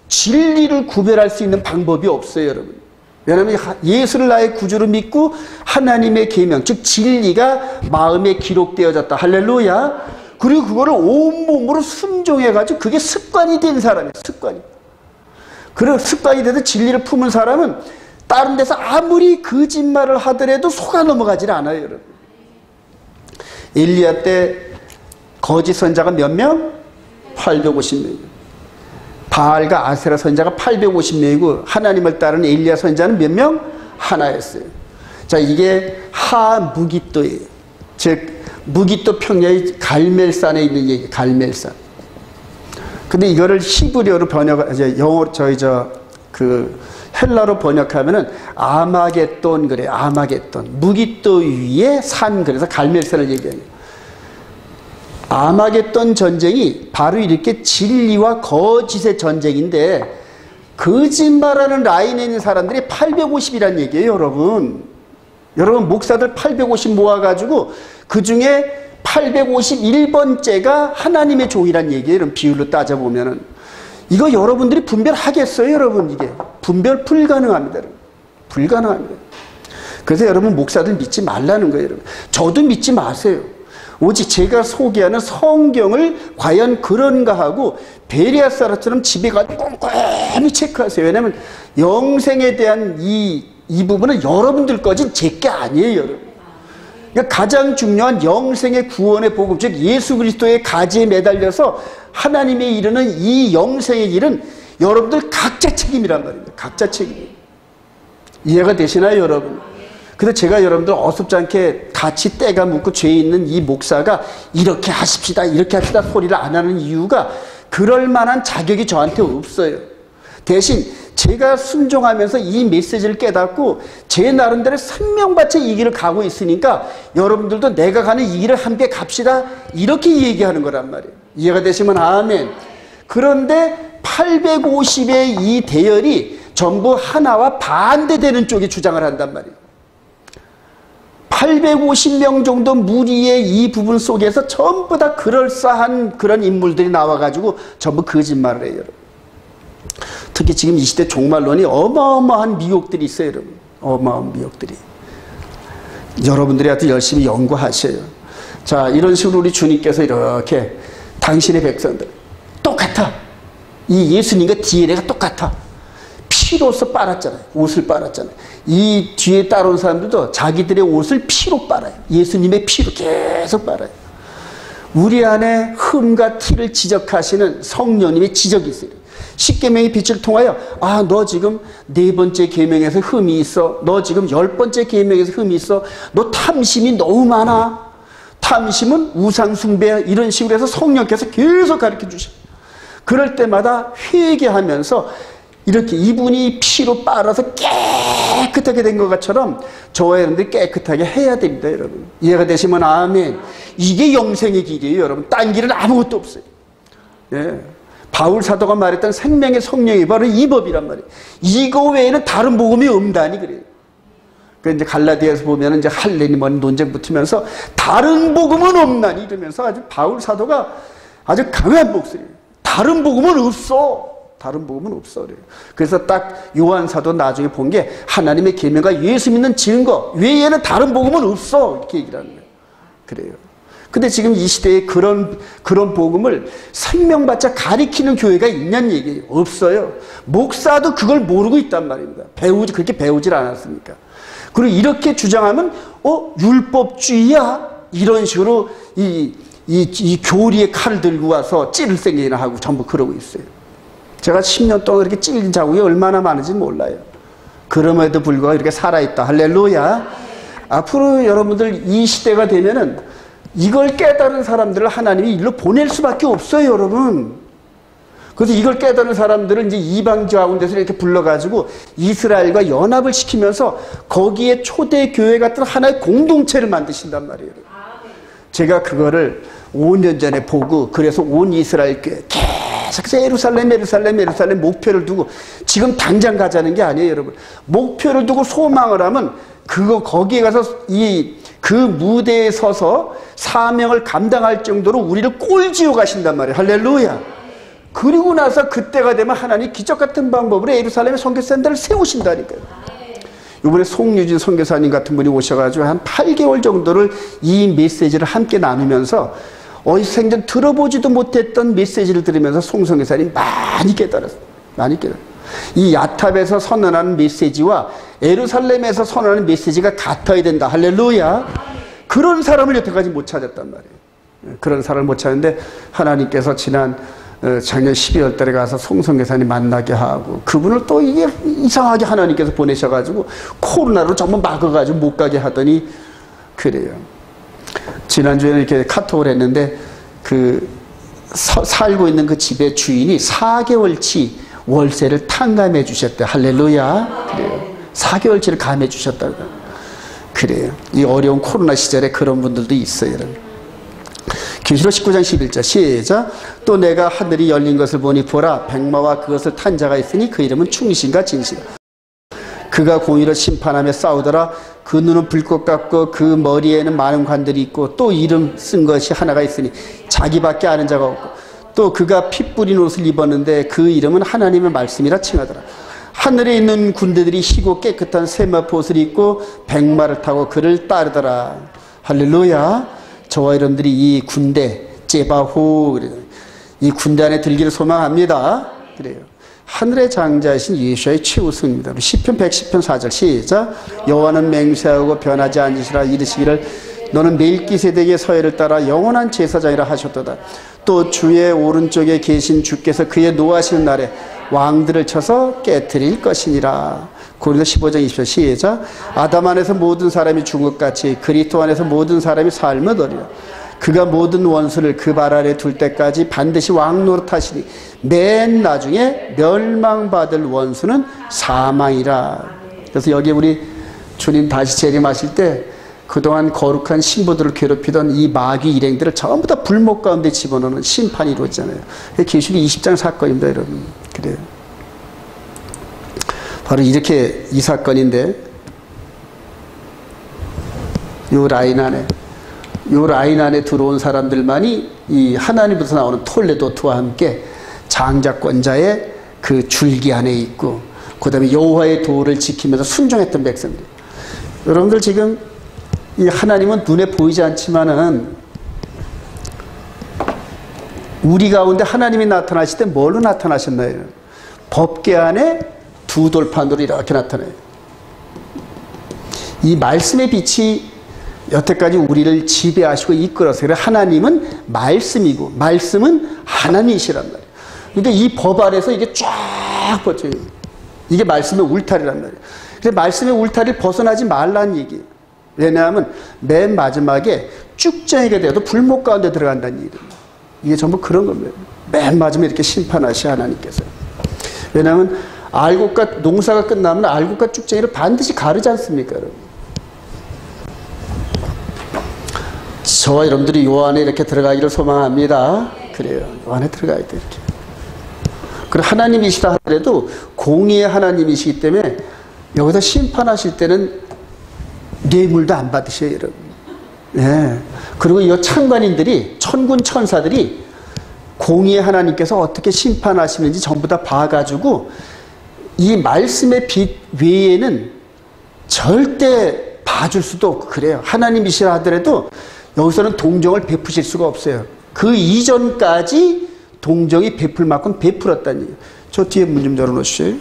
진리를 구별할 수 있는 방법이 없어요, 여러분. 왜냐하면 예수를 나의 구주로 믿고 하나님의 계명, 즉 진리가 마음에 기록되어졌다. 할렐루야. 그리고 그거를 온몸으로 순종해가지고 그게 습관이 된 사람이에요. 습관이. 그리고 습관이 돼서 진리를 품은 사람은 다른 데서 아무리 거짓말을 하더라도 속아 넘어가질 않아요, 여러분. 엘리야 때 거짓 선자가 몇 명? 850명. 바알과 아세라 선자가 850명이고 하나님을 따르는 엘리야 선자는 몇 명? 하나였어요. 자, 이게 하무깃도예요. 즉 무깃도 평야의 갈멜산에 있는 얘기, 갈멜산. 근데 이거를 히브리어로 영어로 헬라로 번역하면은 아마겟돈 그래, 아마겟돈. 무깃도 위에 산, 그래서 갈멜산을 얘기해요. 아마겟돈 전쟁이 바로 이렇게 진리와 거짓의 전쟁인데 거짓말하는 라인에 있는 사람들이 850이란 얘기예요, 여러분. 여러분, 목사들 850 모아가지고 그 중에 851번째가 하나님의 종이란 얘기예요. 이런 비율로 따져보면은. 이거 여러분들이 분별하겠어요, 여러분? 이게. 분별 불가능합니다, 여러분. 불가능합니다. 그래서 여러분, 목사들 믿지 말라는 거예요, 여러분. 저도 믿지 마세요. 오직 제가 소개하는 성경을 과연 그런가 하고 베레아 사람처럼 집에 가서 꼼꼼히 체크하세요. 왜냐하면 영생에 대한 이 부분은 여러분들 거진 제 게 아니에요, 여러분. 그러니까 가장 중요한 영생의 구원의 복음, 즉 예수 그리스도의 가지에 매달려서 하나님의 이르는 이 영생의 길은 여러분들 각자 책임이란 말입니다. 각자 책임. 이해가 되시나요, 여러분? 그래서 제가 여러분들 어섭지 않게 같이 때가 묻고 죄 있는 이 목사가 이렇게 하십시다, 이렇게 합시다 소리를 안 하는 이유가 그럴 만한 자격이 저한테 없어요. 대신 제가 순종하면서 이 메시지를 깨닫고 제 나름대로 생명바쳐 이 길을 가고 있으니까 여러분들도 내가 가는 이 길을 함께 갑시다 이렇게 얘기하는 거란 말이에요. 이해가 되시면 아멘. 그런데 850의 이 대열이 전부 하나와 반대되는 쪽에 주장을 한단 말이에요. 850명 정도 무리의 이 부분 속에서 전부 다 그럴싸한 그런 인물들이 나와가지고 전부 거짓말을 해요, 여러분. 특히 지금 이 시대 종말론이 어마어마한 미혹들이 있어요, 여러분. 어마어마한 미혹들이. 여러분들이 아주 열심히 연구하셔요. 자, 이런 식으로 우리 주님께서 이렇게 당신의 백성들 똑같아. 이 예수님과 DNA가 똑같아. 피로써 빨았잖아요. 옷을 빨았잖아요. 이 뒤에 따라온 사람들도 자기들의 옷을 피로 빨아요. 예수님의 피로 계속 빨아요. 우리 안에 흠과 티를 지적하시는 성령님의 지적이 있어요. 십계명의 빛을 통하여 아, 너 지금 4번째 계명에서 흠이 있어. 너 지금 10번째 계명에서 흠이 있어. 너 탐심이 너무 많아. 탐심은 우상 숭배, 이런 식으로 해서 성령께서 계속 가르쳐 주셔. 그럴 때마다 회개하면서 이렇게 이분이 피로 빨아서 깨끗하게 된 것처럼 저와 여러분들이 깨끗하게 해야 됩니다, 여러분. 이해가 되시면 아멘. 이게 영생의 길이에요, 여러분. 딴 길은 아무것도 없어요. 예. 바울 사도가 말했던 생명의 성령이 바로 이 법이란 말이에요. 이거 외에는 다른 복음이 없다니 그래요. 그 이제 갈라디아에서 보면은 이제 할례니만 논쟁 붙으면서 다른 복음은 없나니 이러면서 아주 바울 사도가 아주 강한 목소리예요. 다른 복음은 없어. 다른 복음은 없어 그래요. 그래서 딱 요한 사도 나중에 본 게 하나님의 계명과 예수 믿는 증거 외에는 다른 복음은 없어 이렇게 얘기를 하는 거예요. 그래요. 근데 지금 이 시대에 그런 복음을 생명받자 가리키는 교회가 있냐는 얘기예요. 없어요. 목사도 그걸 모르고 있단 말입니다. 그렇게 배우질 않았으니까. 그리고 이렇게 주장하면 율법주의야 이런 식으로 이 교리의 칼을 들고 와서 찌를 생각이나 하고 전부 그러고 있어요. 제가 10년 동안 이렇게 찔린 자국이 얼마나 많은지 몰라요. 그럼에도 불구하고 이렇게 살아있다. 할렐루야. 앞으로 여러분들 이 시대가 되면은 이걸 깨달은 사람들을 하나님이 일로 보낼 수밖에 없어요, 여러분. 그래서 이걸 깨달은 사람들을 이제 이방 가운데서 이렇게 불러가지고 이스라엘과 연합을 시키면서 거기에 초대 교회 같은 하나의 공동체를 만드신단 말이에요. 제가 그거를 5년 전에 보고 그래서 온 이스라엘 교회 계속해서 예루살렘 목표를 두고 지금 당장 가자는 게 아니에요, 여러분. 목표를 두고 소망을 하면 거기에 가서 그 무대에 서서 사명을 감당할 정도로 우리를 꼴지어 가신단 말이에요. 할렐루야. 그리고 나서 그때가 되면 하나님 기적 같은 방법으로 예루살렘에 선교센터를 세우신다니까요. 이번에 송유진 선교사님 같은 분이 오셔가지고 한 8개월 정도를 이 메시지를 함께 나누면서 어디서 생전 들어보지도 못했던 메시지를 들으면서 송 선교사님 많이 깨달았어요. 많이 깨달았어요. 이 야탑에서 선언하는 메시지와 예루살렘에서 선언하는 메시지가 같아야 된다. 할렐루야. 그런 사람을 여태까지 못 찾았단 말이에요. 그런 사람을 못 찾았는데 하나님께서 작년 12월 달에 가서 송성교사님 만나게 하고 그분을 또 이게 이상하게 하나님께서 보내셔가지고 코로나로 전부 막아가지고 못 가게 하더니 그래요. 지난주에 이렇게 카톡을 했는데 살고 있는 그 집의 주인이 4개월치 월세를 탕감해 주셨대. 할렐루야. 그래요. 4개월치를 감해 주셨다고. 그래요. 이 어려운 코로나 시절에 그런 분들도 있어요. 계시록 19장 11절 시작. 또 내가 하늘이 열린 것을 보니 보라 백마와 그것을 탄 자가 있으니 그 이름은 충신과 진실. 그가 공의로 심판하며 싸우더라. 그 눈은 불꽃 같고 그 머리에는 많은 관들이 있고 또 이름 쓴 것이 하나가 있으니 자기밖에 아는 자가 없고 또 그가 피 뿌린 옷을 입었는데 그 이름은 하나님의 말씀이라 칭하더라. 하늘에 있는 군대들이 희고 깨끗한 세마포 옷을 입고 백마를 타고 그를 따르더라. 할렐루야. 저와 여러분들이 이 군대 제바호 이 군대 안에 들기를 소망합니다. 그래요. 하늘의 장자이신 예수의 최우승입니다. 시편 110편 4절 시작. 여호와는 맹세하고 변하지 않으시라 이르시기를 너는 멜기세덱의 서열을 따라 영원한 제사장이라 하셨도다. 또 주의 오른쪽에 계신 주께서 그의 노하시는 날에 왕들을 쳐서 깨트릴 것이니라. 고린도 15장 20절 시작. 아담 안에서 모든 사람이 죽은 것 같이 그리스도 안에서 모든 사람이 삶을 얻으리라. 그가 모든 원수를 그 발 아래 둘 때까지 반드시 왕 노릇하시니 맨 나중에 멸망받을 원수는 사망이라. 그래서 여기 우리 주님 다시 재림하실 때 그동안 거룩한 신부들을 괴롭히던 이 마귀 일행들을 전부 다 불목 가운데 집어넣는 심판이 이루어지잖아요. 계시록 20장 사건입니다, 여러분. 그래요. 바로 이렇게 이 사건인데 요 라인 안에 들어온 사람들만이 이 하나님부터 나오는 톨레도트와 함께 장자권자의 그 줄기 안에 있고 그 다음에 여호와의 도를 지키면서 순종했던 백성들. 여러분들 지금 이 하나님은 눈에 보이지 않지만은 우리 가운데 하나님이 나타나실 때 뭘로 나타나셨나요? 법궤 안에 두 돌판으로 이렇게 나타나요. 이 말씀의 빛이 여태까지 우리를 지배하시고 이끌어서 그래 하나님은 말씀이고 말씀은 하나님이시란 말이에요. 근데 이 법 아래서 이게 쫙 뻗쳐요. 이게 말씀의 울타리란 말이에요. 근데 말씀의 울타리를 벗어나지 말라는 얘기예요. 왜냐하면 맨 마지막에 쭉쟁이가 되어도 불목 가운데 들어간다는 얘기예요. 이게 전부 그런 겁니다. 맨 마지막에 이렇게 심판하시 하나님께서. 왜냐하면 알곡과 농사가 끝나면 알곡과 쭉쟁이를 반드시 가르지 않습니까, 여러분? 저와 여러분들이 요 안에 이렇게 들어가기를 소망합니다. 그래요. 요 안에 들어가야 돼, 이렇게. 그리고 하나님이시다 하더라도 공의의 하나님이시기 때문에 여기서 심판하실 때는 뇌물도 안 받으셔요, 여러분. 네. 그리고 이 창관인들이, 천군 천사들이 공의의 하나님께서 어떻게 심판하시는지 전부 다 봐가지고 이 말씀의 빛 외에는 절대 봐줄 수도 없고 그래요. 하나님이시라 하더라도 여기서는 동정을 베푸실 수가 없어요. 그 이전까지 동정이 베풀 만큼 베풀었다는 얘기예요. 저 뒤에 문 좀 열어놓으시죠.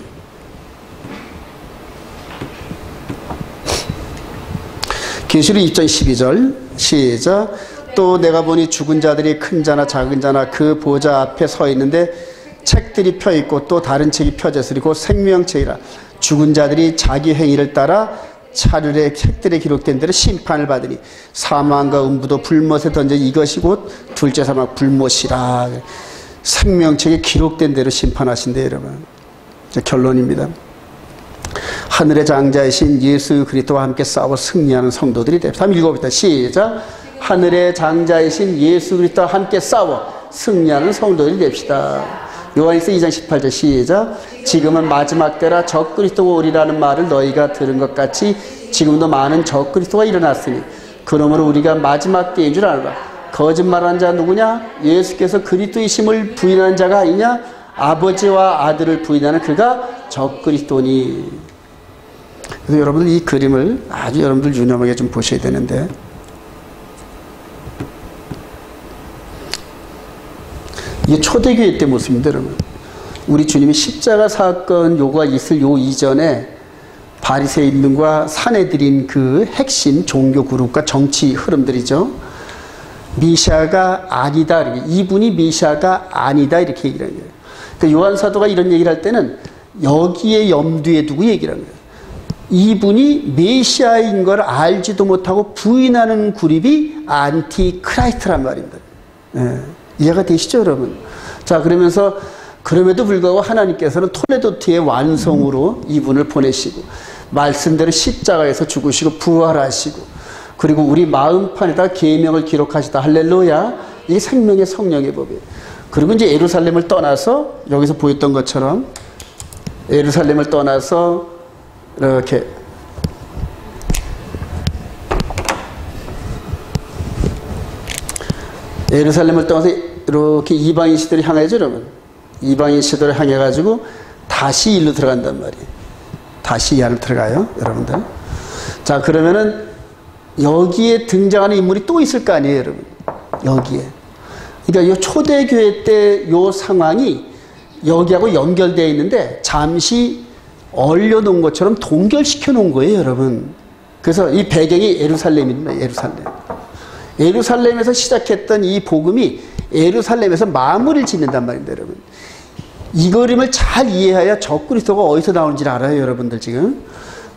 계시록 2장 12절 시작. 또 내가 보니 죽은 자들이 큰 자나 작은 자나 그 보좌 앞에 서 있는데 책들이 펴있고 또 다른 책이 펴져 있으리 곧 생명책이라. 죽은 자들이 자기 행위를 따라 차르의 책들에 기록된 대로 심판을 받으니 사망과 음부도 불못에 던져 이것이 곧 둘째 사망 불못이라. 생명책에 기록된 대로 심판하신대요, 여러분. 결론입니다. 하늘의 장자이신 예수 그리스도와 함께 싸워 승리하는 성도들이 됩니다. 한번 읽어봅시다. 시작. 하늘의 장자이신 예수 그리스도와 함께 싸워 승리하는 성도들이 됩시다. 요한일서 2장 18절 시작. 지금은 마지막 때라 적그리스도가 오리라는 말을 너희가 들은 것 같이 지금도 많은 적그리스도가 일어났으니 그러므로 우리가 마지막 때인 줄 알라. 거짓말하는 자 누구냐? 예수께서 그리스도이심을 부인하는 자가 아니냐? 아버지와 아들을 부인하는 그가 적그리스도니. 그래서 여러분들 이 그림을 아주 여러분들 유념하게 좀 보셔야 되는데, 이게 초대교회 때 모습입니다, 여러분. 우리 주님이 십자가 사건 요구가 있을 요 이전에 바리새인들과 사내들인 그 핵심 종교 그룹과 정치 흐름들이죠. 메시아가 아니다, 이분이 메시아가 아니다 이렇게 얘기를 해요. 그러니까 요한 사도가 이런 얘기를 할 때는 여기에 염두에 두고 얘기를 하는 거예요. 이분이 메시아인 걸 알지도 못하고 부인하는 그룹이 안티크라이스트란 말입니다. 예. 이해가 되시죠, 여러분? 자, 그러면서 그럼에도 불구하고 하나님께서는 톨레도트의 완성으로 이분을 보내시고 말씀대로 십자가에서 죽으시고 부활하시고 그리고 우리 마음판에다 계명을 기록하시다. 할렐루야. 이게 생명의 성령의 법이에요. 그리고 이제 예루살렘을 떠나서 여기서 보였던 것처럼 예루살렘을 떠나서 이렇게 예루살렘을 떠나서 이렇게 이방인 시대를 향하죠, 여러분. 이방인 시대를 향해 가지고 다시 일로 들어간단 말이에요. 다시 이 안으로 들어가요, 여러분들. 자, 그러면은 여기에 등장하는 인물이 또 있을 거 아니에요, 여러분. 여기에. 그러니까 이 초대교회 때 이 상황이 여기하고 연결되어 있는데 잠시 얼려놓은 것처럼 동결시켜 놓은 거예요, 여러분. 그래서 이 배경이 예루살렘입니다, 예루살렘. 예루살렘에서 시작했던 이 복음이 예루살렘에서 마무리를 짓는단 말입니다, 여러분. 이 그림을 잘 이해해야 적그리스도가 어디서 나오는지를 알아요, 여러분들 지금.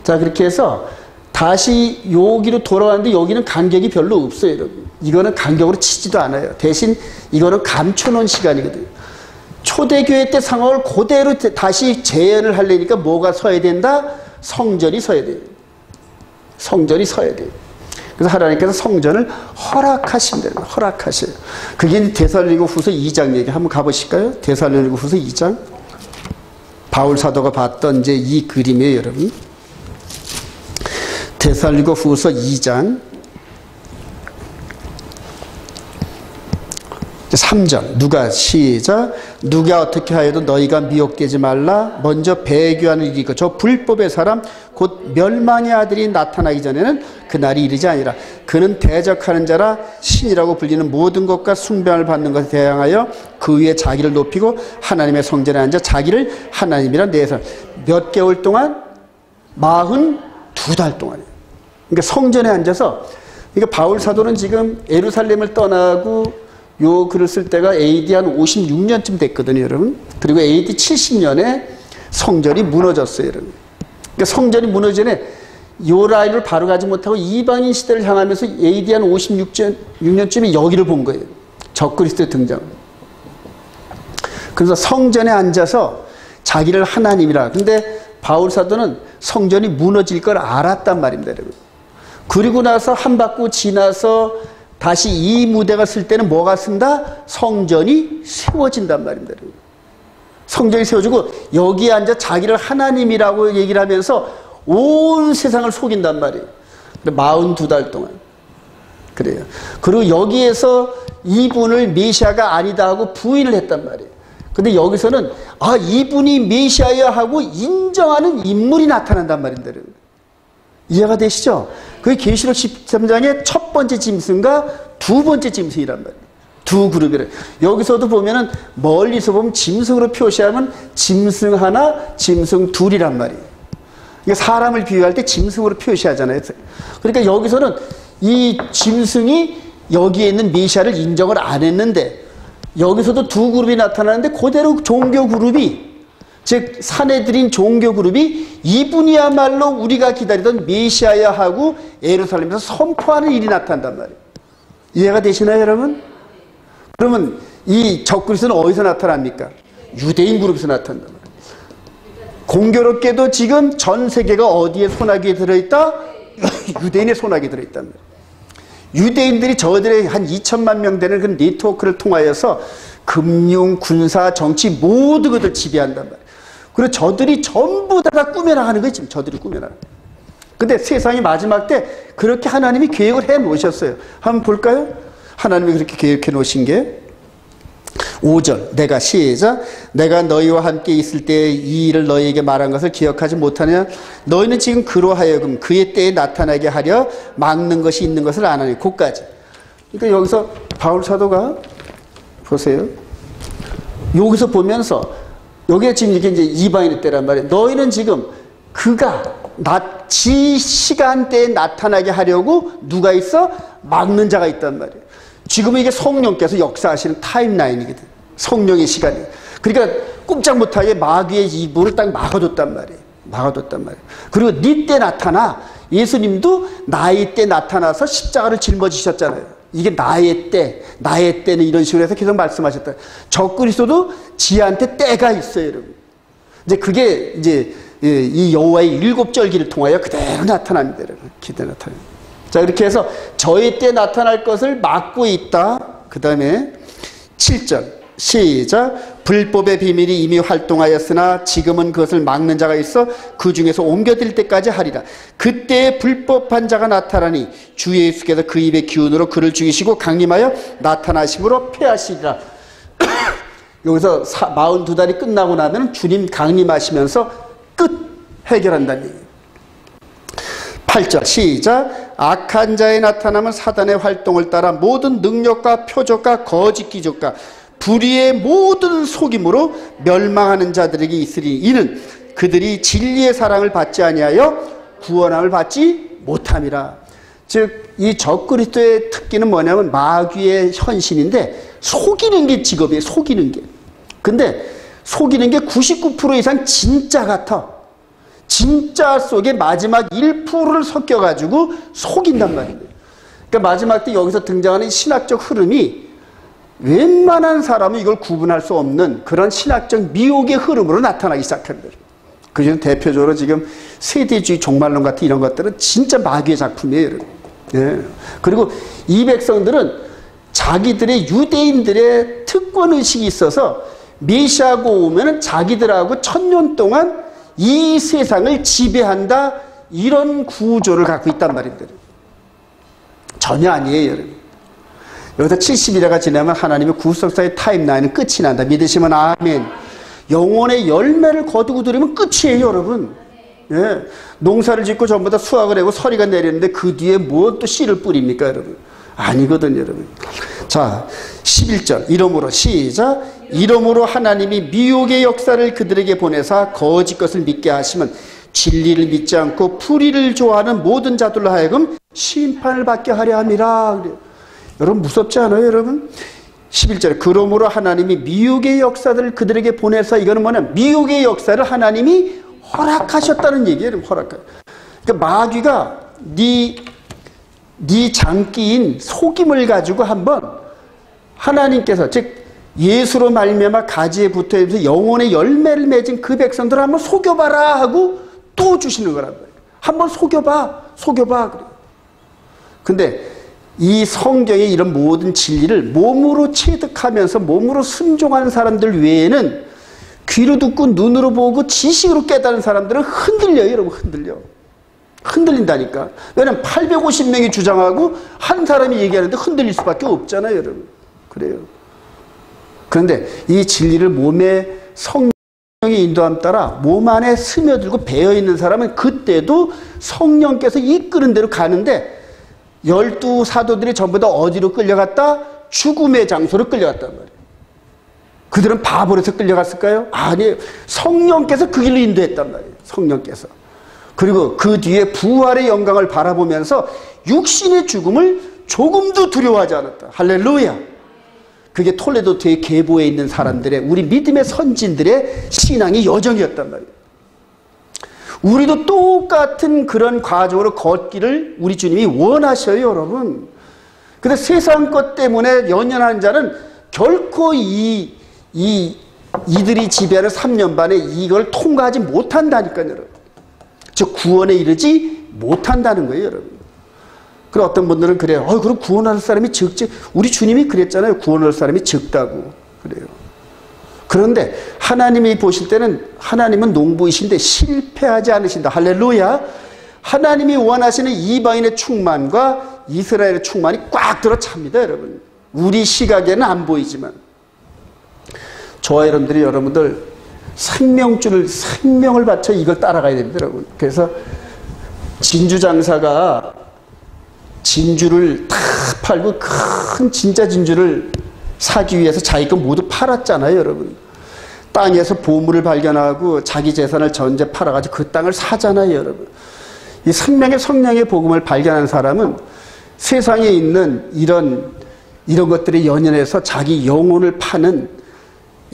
자, 그렇게 해서 다시 여기로 돌아왔는데 여기는 간격이 별로 없어요, 여러분. 이거는 간격으로 치지도 않아요. 대신 이거는 감춰놓은 시간이거든요. 초대교회 때 상황을 그대로 다시 재현을 하려니까 뭐가 서야 된다? 성전이 서야 돼요. 성전이 서야 돼요. 그래서 하나님께서 성전을 허락하신대요. 허락하셔요. 그게 데살로니가 후서 2장 얘기 한번 가보실까요? 데살로니가 후서 2장. 바울 사도가 봤던 이제 이 그림이에요, 여러분. 데살로니가 후서 2장 3절. 누가 시작. 누가 어떻게 하여도 너희가 미혹되지 말라. 먼저 배교하는 일이 있고 저 불법의 사람 곧 멸망의 아들이 나타나기 전에는 그날이 이르지 아니라 그는 대적하는 자라 신이라고 불리는 모든 것과 숭배를 받는 것에 대항하여 그 위에 자기를 높이고 하나님의 성전에 앉아 자기를 하나님이라 내세워. 몇 개월 동안? 42달 동안이에요. 그러니까 성전에 앉아서, 그러니까 바울 사도는 지금 예루살렘을 떠나고 요 글을 쓸 때가 AD 한 56년쯤 됐거든요, 여러분. 그리고 AD 70년에 성전이 무너졌어요, 여러분. 그러니까 성전이 무너지기 전에 요 라인을 바로 가지 못하고 이방인 시대를 향하면서 AD 한 56년쯤에 여기를 본 거예요. 적그리스도의 등장. 그래서 성전에 앉아서 자기를 하나님이라. 근데 바울 사도는 성전이 무너질 걸 알았단 말입니다, 여러분. 그리고 나서 한 바퀴 지나서 다시 이 무대가 쓸 때는 뭐가 쓴다? 성전이 세워진단 말입니다, 여러분. 성전이 세워지고 여기에 앉아 자기를 하나님이라고 얘기를 하면서 온 세상을 속인단 말이에요. 42달 동안. 그래요. 그리고 여기에서 이분을 메시아가 아니다 하고 부인을 했단 말이에요. 근데 여기서는 아, 이분이 메시아야 하고 인정하는 인물이 나타난단 말입니다. 이해가 되시죠? 그게 계시록 13장의 첫 번째 짐승과 두 번째 짐승이란 말이에요. 두 그룹이래. 여기서도 보면은 멀리서 보면 짐승으로 표시하면 짐승 하나, 짐승 둘이란 말이에요. 그러니까 사람을 비유할 때 짐승으로 표시하잖아요. 그러니까 여기서는 이 짐승이 여기에 있는 메시아를 인정을 안 했는데 여기서도 두 그룹이 나타나는데 그대로 종교 그룹이, 즉 사내들인 종교 그룹이 이분이야말로 우리가 기다리던 메시아야 하고 예루살렘에서 선포하는 일이 나타난단 말이에요. 이해가 되시나요, 여러분? 그러면 이 적그리스도는 어디서 나타납니까? 유대인 그룹에서 나타난단 말이에요. 공교롭게도 지금 전 세계가 어디에 소나기에 들어있다? 유대인의 소나기에 들어있단 말이에요. 유대인들이 저들의 한 2천만 명 되는 그 네트워크를 통하여서 금융, 군사, 정치 모두 그들 지배한단 말이에요. 그리고 저들이 전부 다 꾸며나가는 거예요. 지금 저들이 꾸며나가는 거예요. 근데 세상이 마지막 때 그렇게 하나님이 계획을 해 놓으셨어요. 한번 볼까요? 하나님이 그렇게 계획해 놓으신 게 5절 내가 시작 내가 너희와 함께 있을 때 이 일을 너희에게 말한 것을 기억하지 못하느냐 너희는 지금 그로 하여금 그의 때에 나타나게 하려 막는 것이 있는 것을 안 하니 곧까지. 그러니까 여기서 바울 사도가 보세요. 여기서 보면서 여기에 지금 이게 이제 이방인의 때란 말이에요. 너희는 지금 그가 지 시간대에 나타나게 하려고 누가 있어? 막는 자가 있단 말이에요. 지금은 이게 성령께서 역사하시는 타임라인이거든. 성령의 시간이. 그러니까 꼼짝 못하게 마귀의 이불을 딱 막아뒀단 말이에요. 막아뒀단 말이에요. 그리고 네 때 나타나. 예수님도 나의 때 나타나서 십자가를 짊어지셨잖아요. 이게 나의 때는 이런 식으로 해서 계속 말씀하셨다. 적그리스도도 지한테 때가 있어요, 여러분. 이제 그게 이제 이 여호와의 일곱 절기를 통하여 그대로 나타납니다, 여러분. 그대로 나타납니다. 자, 이렇게 해서 저희 때 나타날 것을 막고 있다. 그 다음에 7절 시작 불법의 비밀이 이미 활동하였으나 지금은 그것을 막는 자가 있어 그 중에서 옮겨질 때까지 하리라. 그때 불법한 자가 나타나니 주 예수께서 그 입의 기운으로 그를 죽이시고 강림하여 나타나심으로 패하시리라. 여기서 42달이 끝나고 나면 주님 강림하시면서 끝 해결한다는 얘기예요. 8절 시작 악한 자의 나타남은 사단의 활동을 따라 모든 능력과 표적과 거짓 기적과 불의의 모든 속임으로 멸망하는 자들에게 있으리. 이는 그들이 진리의 사랑을 받지 아니하여 구원함을 받지 못함이라. 즉 이 적그리스도의 특기는 뭐냐면 마귀의 현신인데 속이는 게 직업이에요. 속이는 게. 근데 속이는 게 99% 이상 진짜 같아. 진짜 속에 마지막 1%를 섞여가지고 속인단 말입니다. 그러니까 마지막 때 여기서 등장하는 신학적 흐름이 웬만한 사람은 이걸 구분할 수 없는 그런 신학적 미혹의 흐름으로 나타나기 시작한 거예요. 그중에 대표적으로 지금 세대주의 종말론 같은 이런 것들은 진짜 마귀의 작품이에요. 예. 그리고 이 백성들은 자기들의 유대인들의 특권의식이 있어서 메시아가 오면 자기들하고 1000년 동안 이 세상을 지배한다 이런 구조를 갖고 있단 말입니다. 전혀 아니에요, 여러분. 여기서 70일회가 지나면 하나님의 구속사의 타임라인은 끝이 난다. 믿으시면 아멘. 영혼의 열매를 거두고 들으면 끝이에요, 여러분. 예. 농사를 짓고 전부 다 수확을 하고 서리가 내리는데 그 뒤에 뭐 또 씨를 뿌립니까, 여러분? 아니거든요, 여러분. 자, 11절. 이러므로 시작. 이러므로 하나님이 미혹의 역사를 그들에게 보내사 거짓 것을 믿게 하시면 진리를 믿지 않고 불의를 좋아하는 모든 자들로 하여금 심판을 받게 하려 함이라. 여러분 무섭지 않아요, 여러분? 11절에 그러므로 하나님이 미혹의 역사들을 그들에게 보내서, 이거는 뭐냐, 미혹의 역사를 하나님이 허락하셨다는 얘기예요. 허락하. 그러니까 마귀가 네 장기인 속임을 가지고 한번 하나님께서, 즉 예수로 말미암아 가지에 붙어있어서 영혼의 열매를 맺은 그 백성들을 한번 속여봐라 하고 또 주시는 거란 말이에요. 한번 속여봐. 그래요. 근데 이 성경의 이런 모든 진리를 몸으로 체득하면서 몸으로 순종하는 사람들 외에는 귀로 듣고 눈으로 보고 지식으로 깨달은 사람들은 흔들려요. 여러분, 흔들린다니까. 왜냐면 850명이 주장하고 한 사람이 얘기하는데 흔들릴 수밖에 없잖아요. 여러분. 그래요. 그런데 이 진리를 몸의 성령의 인도함 따라 몸 안에 스며들고 배어있는 사람은 그때도 성령께서 이끄는 대로 가는데, 12 사도들이 전부 다 어디로 끌려갔다? 죽음의 장소로 끌려갔단 말이에요. 그들은 바보로서 끌려갔을까요? 아니에요. 성령께서 그 길로 인도했단 말이에요. 성령께서. 그리고 그 뒤에 부활의 영광을 바라보면서 육신의 죽음을 조금도 두려워하지 않았다. 할렐루야. 그게 톨레도트의 계보에 있는 사람들의, 우리 믿음의 선진들의 신앙의 여정이었단 말이에요. 우리도 똑같은 그런 과정으로 걷기를 우리 주님이 원하셔요, 여러분. 근데 세상 것 때문에 연연한 자는 결코 이들이 지배하는 3년 반에 이걸 통과하지 못한다니까요, 여러분. 즉 구원에 이르지 못한다는 거예요, 여러분. 그리고 어떤 분들은 그래요. 그럼 구원할 사람이 적지. 우리 주님이 그랬잖아요. 구원할 사람이 적다고. 그래요. 그런데 하나님이 보실 때는, 하나님은 농부이신데 실패하지 않으신다. 할렐루야. 하나님이 원하시는 이방인의 충만과 이스라엘의 충만이 꽉 들어 찹니다, 여러분. 우리 시각에는 안 보이지만. 저와 여러분들 생명을 바쳐 이걸 따라가야 됩니다, 여러분. 그래서 진주 장사가 진주를 다 팔고 큰 진짜 진주를 사기 위해서 자기 거 모두 팔았잖아요, 여러분. 땅에서 보물을 발견하고 자기 재산을 전제 팔아가지고 그 땅을 사잖아요, 여러분. 이 생명의 성령의 복음을 발견한 사람은 세상에 있는 이런 것들에 연연해서 자기 영혼을 파는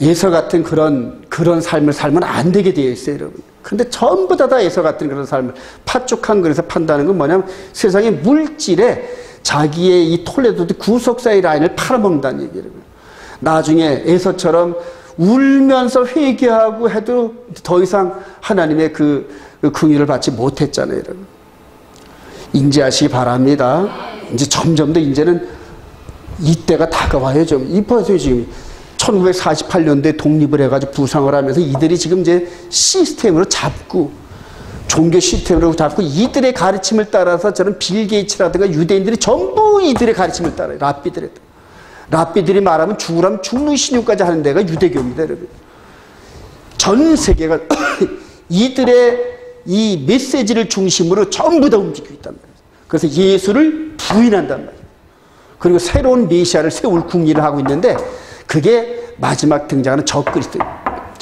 예서 같은 그런 삶을 살면 안 되게 되어 있어요, 여러분. 근데 전부 다 예서 같은 그런 삶을 팥죽한 그릇에 판다는 건 뭐냐면 세상의 물질에 자기의 이 톨레도트 구속사의 라인을 팔아먹는다는 얘기예요, 여러분. 나중에 에서처럼 울면서 회개하고 해도 더 이상 하나님의 그 긍휼을 받지 못했잖아요, 여러분. 인지하시기 바랍니다. 이제 점점 더 이제는 이때가 다가와요, 좀. 이 보세요, 지금. 1948년도에 독립을 해가지고 부상을 하면서 이들이 지금 이제 시스템으로 잡고, 종교 시스템으로 잡고, 이들의 가르침을 따라서 저는 빌 게이츠라든가 유대인들이 전부 이들의 가르침을 따라요. 랍비들이 말하면 죽으라면 죽는 신용까지 하는 데가 유대교입니다, 여러분. 전 세계가 이들의 이 메시지를 중심으로 전부 다 움직이고 있단 말이에요. 그래서 예수를 부인한단 말이에요. 그리고 새로운 메시아를 세울 궁리를 하고 있는데, 그게 마지막 등장하는 적그리스도입니다.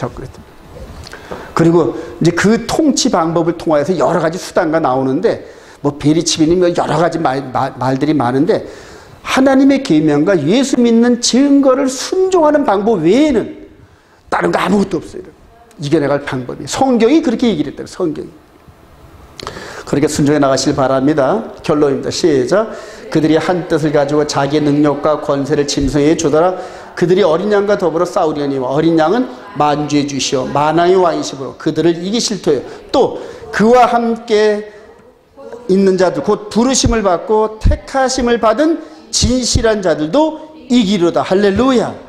그리고 이제 그 통치 방법을 통하여서 여러 가지 수단가 나오는데, 뭐 베리치비님 여러 가지 말들이 많은데, 하나님의 계명과 예수 믿는 증거를 순종하는 방법 외에는 다른 거 아무것도 없어요. 이겨내갈 방법이. 성경이 그렇게 얘기를 했다고, 성경이. 그렇게 순종해 나가시길 바랍니다. 결론입니다. 시작. 그들이 한 뜻을 가지고 자기의 능력과 권세를 짐승에게 주더라. 그들이 어린 양과 더불어 싸우려니와 어린 양은 만주의 주시오 만왕의 왕이시므로 그들을 이기실 터요. 또 그와 함께 있는 자들 곧 부르심을 받고 택하심을 받은 진실한 자들도 이기로다. 할렐루야.